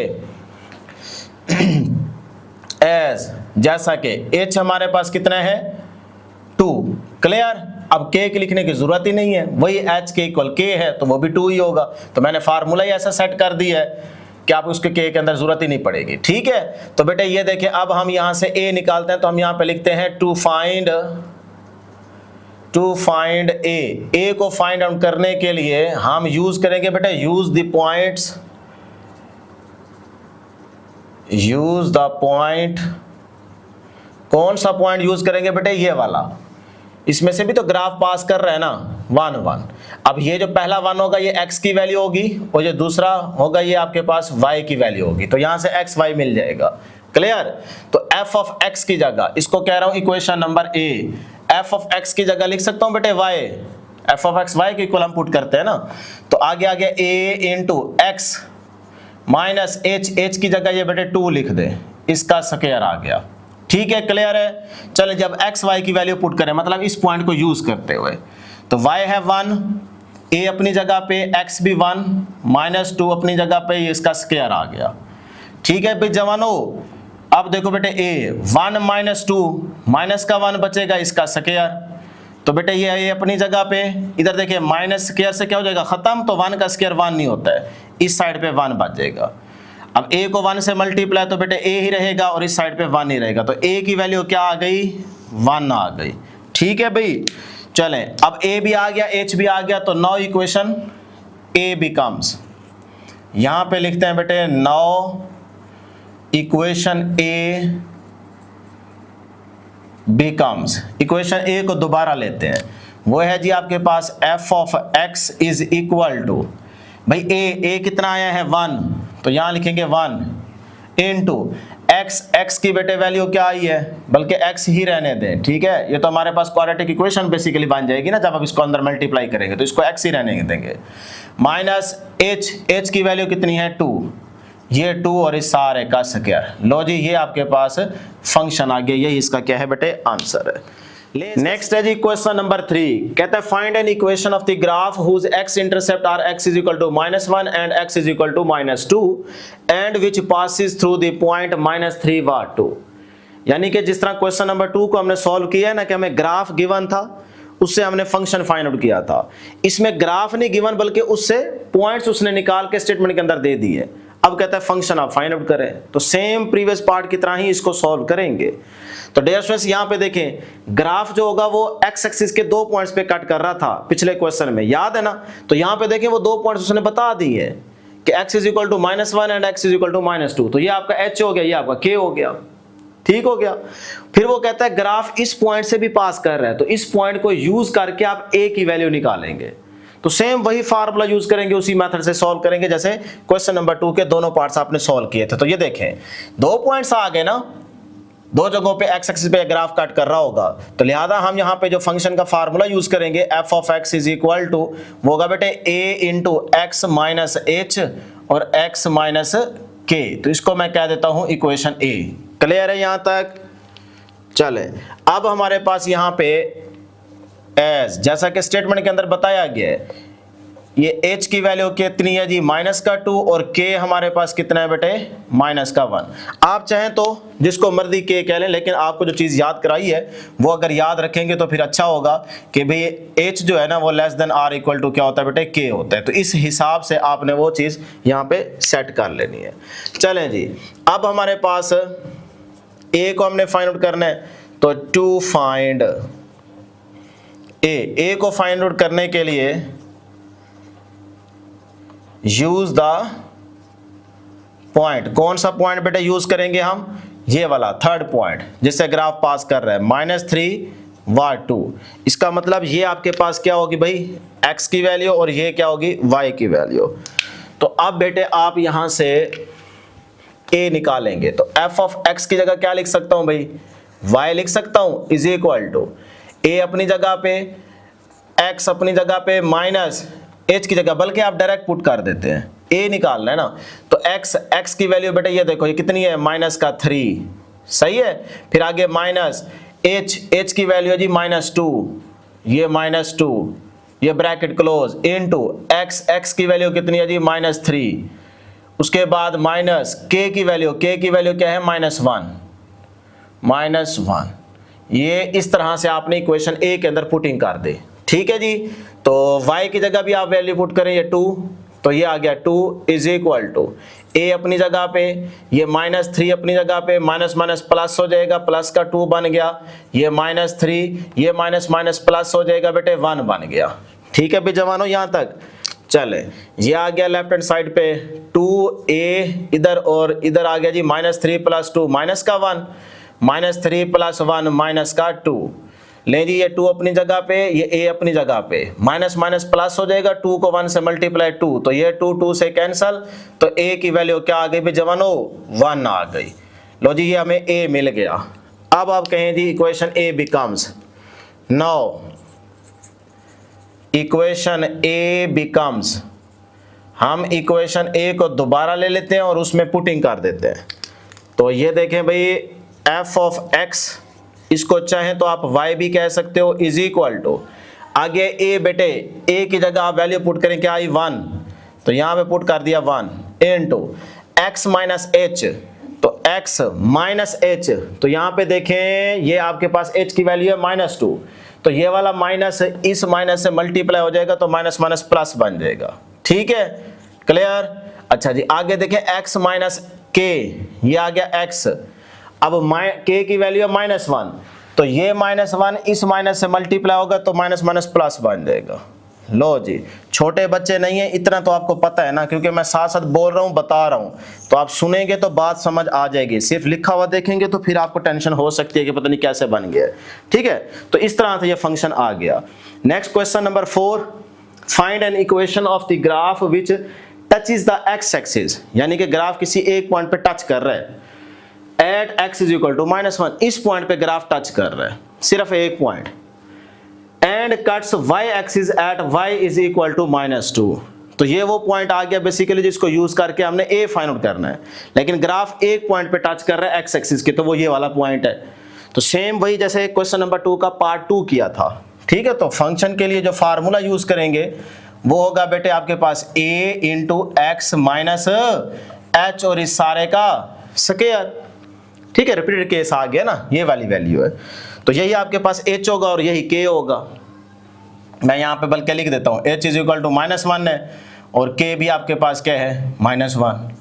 एज जैसा कि h हमारे पास कितना है 2, क्लियर। अब k की लिखने की जरूरत ही नहीं है, वही h के इक्वल k है तो वो भी 2 ही होगा। तो मैंने फार्मूला ही ऐसा सेट कर दिया है कि आप उसके k के अंदर जरूरत ही नहीं पड़ेगी। ठीक है, तो बेटे ये देखें, अब हम यहां से a निकालते हैं तो हम यहां पे लिखते हैं टू फाइंड a को फाइंड आउट करने के लिए हम यूज करेंगे बेटे यूज द पॉइंट। कौन सा पॉइंट यूज करेंगे बेटे? ये वाला। इसमें से भी तो ग्राफ पास कर रहे हैं ना 1 1। अब ये जो पहला 1 होगा ये x की वैल्यू होगी और जो दूसरा होगा ये आपके पास y की वैल्यू होगी, तो यहां से x y मिल जाएगा। क्लियर? तो f ऑफ x की जगह, इसको कह रहा हूं equation number a, f of x की जगह लिख सकता हूं बेटे y, f of x y के इक्वल हम पुट करते हैं ना, तो आगे आ गया a into x minus h की जगह ये बेटे 2 लिख दे, इसका स्क्वायर आ गया। ठीक है, क्लियर है? चले जब x y की वैल्यू पुट करें, मतलब इस पॉइंट को यूज करते हुए, तो y है 1, a अपनी जगह पे, x भी 1, माइनस 2 अपनी जगह पे, इसका स्क्वायर आ गया। ठीक है भाई जवानों, अब देखो बेटे a 1 माइनस 2, माइनस का 1 बचेगा, इसका स्क्वायर, तो बेटे ये अपनी जगह पे, इधर देखिए माइनस स्क्वायर से क्या हो जाएगा खत्म, तो 1 का स्क्वायर 1 नहीं होता है, इस साइड पे 1 बच जाएगा। अब a को 1 से मल्टीप्लाई तो बेटे a ही रहेगा और इस साइड पे 1 ही रहेगा, तो a की वैल्यू क्या आ गई? 1 आ गई। ठीक है भाई, चलें अब a भी आ गया, h भी आ गया, तो नाउ इक्वेशन a बिकम्स, यहां पे लिखते हैं बेटे now equation a becomes, equation a को दोबारा लेते हैं, वो है जी आपके पास f of x is equal to, भाई a कितना आया है 1, तो यहां लिखेंगे 1 इनटू x की बेटे वैल्यू क्या आई है, बल्कि x ही रहने दें। ठीक है, ये तो हमारे पास क्वाड्रेटिक इक्वेशन बेसिकली बन जाएगी ना, जब आप इसको अंदर मल्टीप्लाई करेंगे तो इसको x ही रहने देंगे, माइनस h की वैल्यू कितनी है 2, ये 2 और इस सारे का स्क्वायर। लो जी, ये आपके पास फंक्शन आ गया, यही इसका क्या है बेटे आंसर है। नेक्स्ट है जी क्वेश्चन नंबर 3, कहता है find an equation of the graph whose x intercept are x is equal to -1 and x is equal to -2 and which passes through the point -3 व 2। यानी कि जिस तरह क्वेश्चन नंबर 2 को हमने सॉल्व किया है ना, कि हमें ग्राफ गिवन था, उससे हमने फंक्शन फाइंड आउट किया था। इसमें ग्राफ नहीं गिवन बल्कि उससे पॉइंट्स उसने निकाल के स्टेटमेंट के अंदर दे दिए। अब कहता है फंक्शन आप फाइंड आउट करें, तो सेम प्रीवियस पार्ट की तरह ही इसको सॉल्व करेंगे। तो डियर स्टूडेंट्स यहां पे देखें, ग्राफ जो होगा वो x एक्सिस के 2 पॉइंट्स पे कट कर रहा था पिछले क्वेश्चन में, याद है ना? तो यहां पे देखें वो 2 पॉइंट्स उसने बता दी है कि x is equal to -1 and x is equal to -2, तो ये आपका h हो गया, ये आपका k हो गया। ठीक हो गया। फिर वो कहता है ग्राफ इस पॉइंट से भी पास कर रहा है, तो इस पॉइंट को यूज करके आप a की वैल्यू निकालेंगे। तो सेम वही फार्मूला यूज करेंगे, उसी मेथड से सॉल्व करेंगे जैसे क्वेश्चन नंबर 2 के दोनों पार्ट्स आपने सॉल्व किए थे। तो ये देखें 2 पॉइंट्स आ गए ना, 2 जगहों पे x एक्सिस पे ग्राफ कट कर रहा होगा, तो लिहाजा हम यहाँ पे जो फंक्शन का फार्मूला यूज करेंगे f of x is equal to, वो होगा बेटे a into x minus h और x माइनस k। तो इसको मैं कह देता हूं इक्वेशन a। क्लियर है यहां तक? चले अब हमारे पास यहाँ पे एज, जैसा कि स्टेटमेंट के अंदर बताया गया है, ये h की वैल्यू कितनी है जी -2 और k हमारे पास कितना है बेटे -1। आप चाहें तो जिसको मर्जी k कह लें, लेकिन आपको जो चीज़ याद कराई है वो अगर याद रखेंगे तो फिर अच्छा होगा कि भाई h जो है ना वो less than r equal to क्या होता है बेटे k होता है। तो इस हिसाब से आपने वो चीज़ यहाँ पे सेट कर लेनी है। चलें जी, अब हमारे पास a को हमने फाइंड आउट करना है, तो टू फाइंड a को फाइंड आउट करने के लिए यूज द पॉइंट। कौन सा पॉइंट बेटा यूज करेंगे हम? ये वाला थर्ड पॉइंट जिससे ग्राफ पास कर रहा है -3 व 2। इसका मतलब ये आपके पास क्या होगी भाई x की वैल्यू और ये क्या होगी y की वैल्यू। तो अब बेटे आप यहां से a निकालेंगे, तो f ऑफ x की जगह क्या लिख सकता हूं भाई? y लिख सकता हूं इज इक्वल टू a अपनी जगह पे, x अपनी जगह पे, माइनस h की जगह, बल्कि आप डायरेक्ट पुट कर देते हैं, a निकालना है ना, तो x की वैल्यू बेटा ये देखो ये कितनी है -3, सही है। फिर आगे माइनस h की वैल्यू है जी -2, ये -2, ये ब्रैकेट क्लोज, इनटू x की वैल्यू कितनी है जी -3, उसके बाद माइनस k की वैल्यू क्या है -1, ये इस तरह से आपने इक्वेशन ए के अंदर पुटिंग कर दे। ठीक है जी, तो y की जगह भी आप वैल्यू पुट करें, ये 2, तो ये आ गया 2 इज इक्वल टू a अपनी जगह पे, ये -3 अपनी जगह पे, माइनस माइनस प्लस हो जाएगा, प्लस का 2 बन गया, ये -3, ये माइनस माइनस प्लस हो जाएगा बेटे 1 बन गया। ठीक है भाई जवानों, यहाँ तक चले, ये आ गया लेफ्ट हैंड साइड पे 2a इधर, और इधर आ गया जी -3 + 2 माइनस का 1, -3 + 1 माइनस का 2। ले जी ये 2 अपनी जगह पे, ये a अपनी जगह पे, माइनस माइनस प्लस हो जाएगा, 2 को 1 से मल्टीप्लाई 2, तो ये 2 से कैंसल, तो a की वैल्यू क्या आ गई भाई जवानों, 1 आ गई। लो जी ये हमें a मिल गया। अब आप कहें जी equation a becomes, now equation a becomes, हम इक्वेशन a को दोबारा ले लेते हैं और उसमें पुटिंग कर देते हैं। तो ये देखें भाई f ऑफ x, इसको चाहें तो आप y भी कह सकते हो, इज इक्वल टू, आगे a बेटे, a की जगह आप वैल्यू पुट करें, क्या आई 1, तो यहां पे पुट कर दिया 1 इनटू x माइनस h, तो x माइनस h, तो यहां पे देखें ये आपके पास h की वैल्यू है -2, तो ये वाला माइनस इस माइनस से मल्टीप्लाई हो जाएगा, तो माइनस माइनस प्लस बन जाएगा। ठीक है, क्लियर। अच्छा जी आगे देखें x माइनस k, ये आ गया x, अब k की वैल्यू है -1, तो ये -1 इस माइनस से मल्टीप्लाई होगा, तो माइनस माइनस प्लस बन जाएगा। लो जी, छोटे बच्चे नहीं है इतना तो आपको पता है ना, क्योंकि मैं साथ साथ बोल रहा हूँ, बता रहा हूँ, तो आप सुनेंगे तो बात समझ आ जाएगी। सिर्फ लिखा हुआ देखेंगे तो फिर आपको टेंशन हो सकती है कि पता नहीं कैसे बन गया। ठीक है, तो इस तरह से ये फंक्शन आ गया। Next question number 4, find an equation of the graph which touches the x axis, यानी कि ग्राफ किसी एक पॉइंट पे टच कर रहा है, at x is equal to -1, इस पॉइंट पे ग्राफ टच कर रहा है, सिर्फ एक point, and cuts y axis at y is equal to -2। तो ये वो पॉइंट आ गया बेसिकली जिसको यूज करके हमने a फाइंड आउट करना है, लेकिन ग्राफ एक पॉइंट पे टच कर रहा है x एक्सिस के, तो वो ये वाला पॉइंट है। तो सेम वही जैसे क्वेश्चन नंबर 2 का पार्ट 2 किया था। ठीक है, तो फंक्शन के लिए जो फार्मूला यूज करेंगे वो होगा बेटे आपके पास a into x minus h, और इस सारे का स्क्वायर। ठीक है, रिपीटेड केस आ गया ना, ये वाली वैल्यू है, तो यही आपके पास h होगा और यही k होगा। मैं यहाँ पे बल्कि लिख देता हूँ, h इज इक्वल टू -1 है और k भी आपके पास क्या है -1,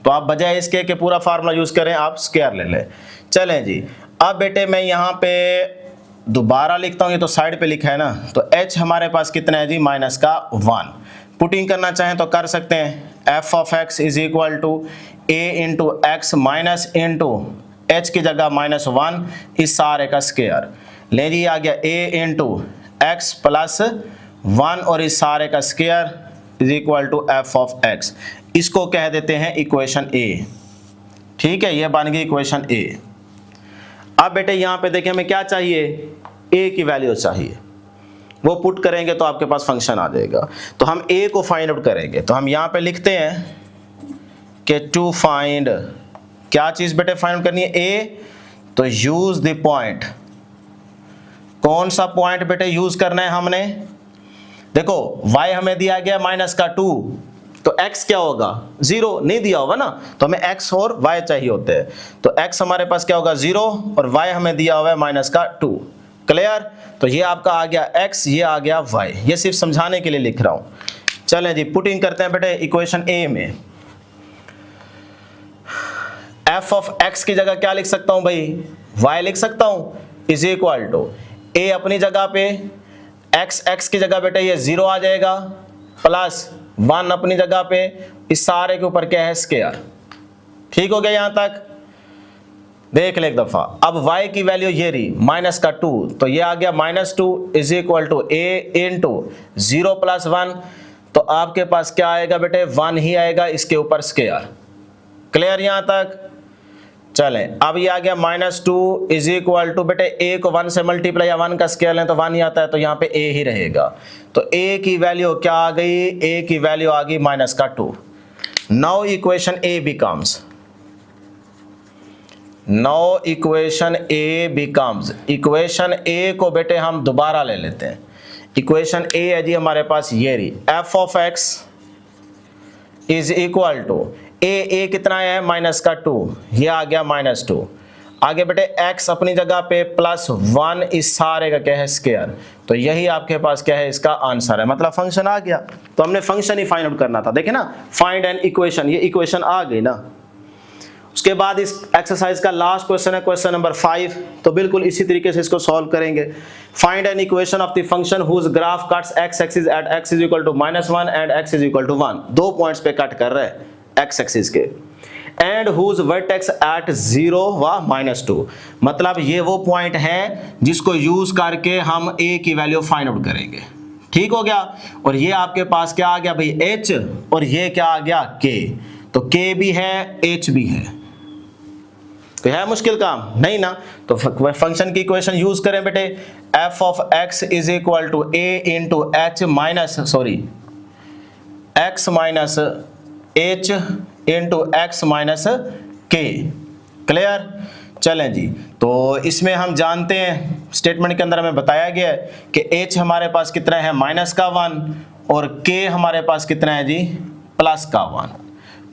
तो आप बजाय इस k के पूरा फार्मूला यूज करें, आप स्क्वायर ले लें। चलें जी, अब बेटे मैं यहाँ पे दोबारा लिखता हूँ, ये तो साइड पे लिखा है ना, तो h हमारे पास कितना है जी -1। पुटिंग करना चाहें तो कर सकते हैं, f of x is equal to a into x minus into h की जगह -1, इस सारे का स्क्वायर। ले जी आ गया a इंटू एक्स प्लस 1 और इस सारे का square is equal to f of x, इसको कह देते हैं इक्वेशन a। ठीक है, ये बन गई इक्वेशन a। अब बेटे यहाँ पे देखें हमें क्या चाहिए, a की वैल्यू चाहिए, वो पुट करेंगे तो आपके पास फंक्शन आ जाएगा। तो हम a को फाइंड आउट करेंगे, तो हम यहाँ पे लिखते हैं कि टू फाइंड, क्या चीज बेटे फाइंड करनी है, a, तो यूज द पॉइंट। कौन सा पॉइंट बेटे यूज करना है हमने, देखो y हमें दिया गया -2, तो x क्या होगा 0, नहीं दिया होगा ना, तो हमें x और y चाहिए होते हैं, तो x हमारे पास क्या होगा 0 और y हमें दिया हुआ है -2। क्लियर, तो ये आपका आ गया x, ये आ गया y, ये सिर्फ समझाने के लिए लिख रहा हूं। चलें जी पुटिंग करते हैं बेटे इक्वेशन a में। f ऑफ x की जगह क्या लिख सकता हूं भाई, y लिख सकता हूं, इज इक्वल टू a अपनी जगह पे, x की जगह बेटे ये 0 आ जाएगा, प्लस 1 अपनी जगह पे, इस सारे के ऊपर क्या है स्क्वायर। ठीक हो गया, यहां तक देख ले एक दफा। अब y की वैल्यू ये रही -2, तो ये आ गया -2 is equal to a into 0 + 1, तो आपके पास क्या आएगा बेटे 1 ही आएगा, इसके ऊपर स्क्वायर। क्लियर यहां तक। चलें, अब ये आ गया -2 इज इक्वल टू बेटे a को 1 से मल्टीप्लाई या 1 का स्क्वायर लें तो 1 ही आता है, तो यहाँ पे a ही रहेगा, तो a की वैल्यू क्या आ गई, a की वैल्यू आ गई -2। Now equation a becomes, now equation a becomes, equation a को बेटे हम दोबारा ले लेते हैं। इक्वेशन a है जी हमारे पास ये रही, f of x is equal to a कितना है -2, ये आ गया -2। आगे बेटे x अपनी जगह पे +1 इस सारे का क्या है स्क्वायर, तो यही आपके पास क्या है इसका आंसर है, मतलब फंक्शन आ गया। तो हमने फंक्शन ही फाइंड आउट करना था, देखे ना, फाइंड एन इक्वेशन, ये इक्वेशन आ गई ना। उसके बाद इस एक्सरसाइज का लास्ट क्वेश्चन है क्वेश्चन नंबर 5, तो बिल्कुल इसी तरीके से इसको सॉल्व करेंगे। Find an equation of the function whose graph cuts x axis at x is equal to -1 and x is equal to 1, 2 points पे कट कर रहे हैं x एक्सिस के, एंड हुज वर्टेक्स एट 0 व -2, मतलब ये वो पॉइंट है जिसको यूज करके हम a की वैल्यू फाइंड आउट करेंगे। ठीक हो गया। और ये आपके पास क्या आ गया भाई h, और ये क्या आ गया k, तो k भी है h भी है, तो है मुश्किल काम नहीं ना। तो फंक्शन की इक्वेशन यूज करें बेटे, f of x is equal to a into h minus x minus h into x minus k। Clear. चलें जी, तो इसमें हम जानते हैं स्टेटमेंट के अंदर हमें बताया गया है कि h हमारे पास कितना है -1 और k हमारे पास कितना है जी +1।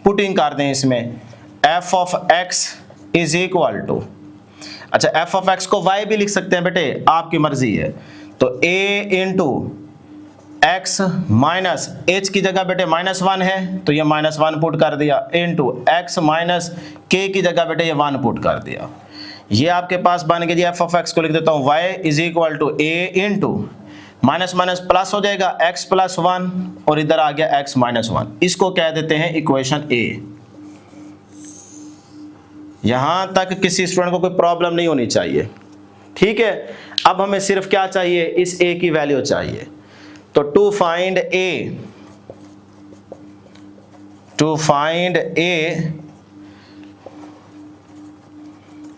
पुटिंग कर दें इसमें, f of x is equal to, अच्छा f ऑफ x को y भी लिख सकते हैं बेटे, आपकी मर्जी है। तो a into x minus h की जगह बेटे -1 है तो ये -1 पुट कर दिया, इंटू x माइनस k की जगह बेटे ये 1 पुट कर दिया। ये आपके पास बन गया जी, f ऑफ x को लिख देता हूँ y is equal to a into minus minus plus हो जाएगा x प्लस 1 और इधर आ गया x माइनस 1, इसको कह देते हैं इक्वेशन a। यहां तक किसी स्टूडेंट को कोई प्रॉब्लम नहीं होनी चाहिए, ठीक है। अब हमें सिर्फ क्या चाहिए, इस a की वैल्यू चाहिए। तो to find a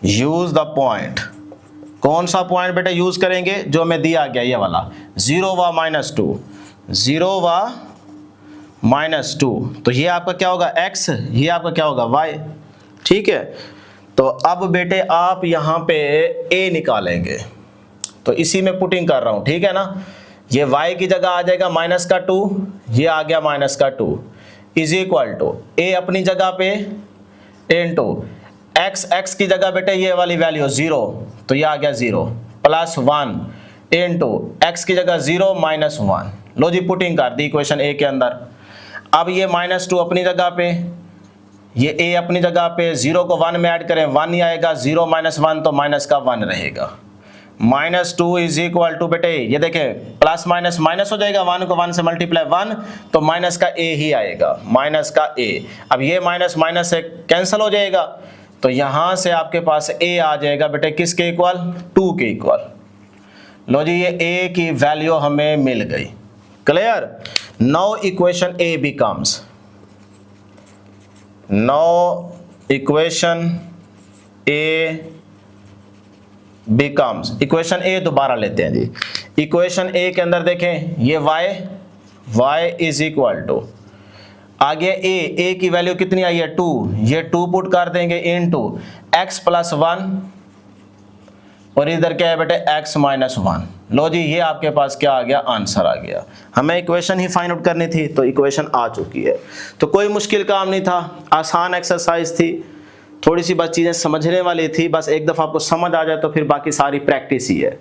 use the point, कौन सा पॉइंट बेटा यूज करेंगे, जो हमें दिया गया ये वाला 0 व -2, 0 व -2, तो ये आपका क्या होगा x, ये आपका क्या होगा y, ठीक है। तो अब बेटे आप यहां पे a निकालेंगे, तो इसी में पुटिंग कर रहा हूं, ठीक है ना। ये y की जगह आ जाएगा -2, ये आ गया -2 इज इक्वल टू a अपनी जगह पे इंटू x की जगह बेटे ये वाली वैल्यू 0, तो ये आ गया 0 +1 इंटू x की जगह 0 -1। लो जी पुटिंग कर दी इक्वेशन a के अंदर। अब ये -2 अपनी जगह पे, ये a अपनी जगह पे, 0 को 1 में ऐड करें 1 ही आएगा, 0 - 1 तो माइनस का 1 रहेगा। -2 इज इक्वल टू बेटे ये देखें प्लस माइनस माइनस हो जाएगा, 1 को 1 से मल्टीप्लाई 1 तो माइनस का a ही आएगा, माइनस का a। अब ये माइनस माइनस से कैंसिल हो जाएगा, तो यहां से आपके पास a आ जाएगा बेटे किसके इक्वल, 2 के इक्वल। लो जी ये a की वैल्यू हमें मिल गई। Clear. Now equation a becomes, now equation a becomes, equation a दोबारा लेते हैं जी। इक्वेशन a के अंदर देखें ये y इज इक्वल टू, आगे a की वैल्यू कितनी आई है 2, ये 2 पुट कर देंगे इनटू x प्लस 1 और इधर क्या है बेटे x माइनस 1। लो जी ये आपके पास क्या आ गया, आंसर आ गया। हमें इक्वेशन ही फाइंड आउट करनी थी तो इक्वेशन आ चुकी है। तो कोई मुश्किल काम नहीं था, आसान एक्सरसाइज थी, थोड़ी सी बस चीज़ें समझने वाली थी, बस एक दफ़ा आपको समझ आ जाए तो फिर बाकी सारी प्रैक्टिस ही है।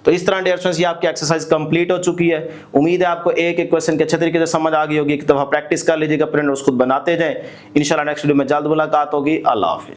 तो इस तरह डियर स्टूडेंट्स ये आपकी एक्सरसाइज कंप्लीट हो चुकी है। उम्मीद है आपको एक एक क्वेश्चन के अच्छे तरीके से समझ आ गई होगी। एक दफ़ा प्रैक्टिस कर लीजिएगा, अपने नोट्स खुद बनाते जाएं। इंशाल्लाह नेक्स्ट वीडियो में जल्द मुलाकात होगी। अल्लाह हाफिज़।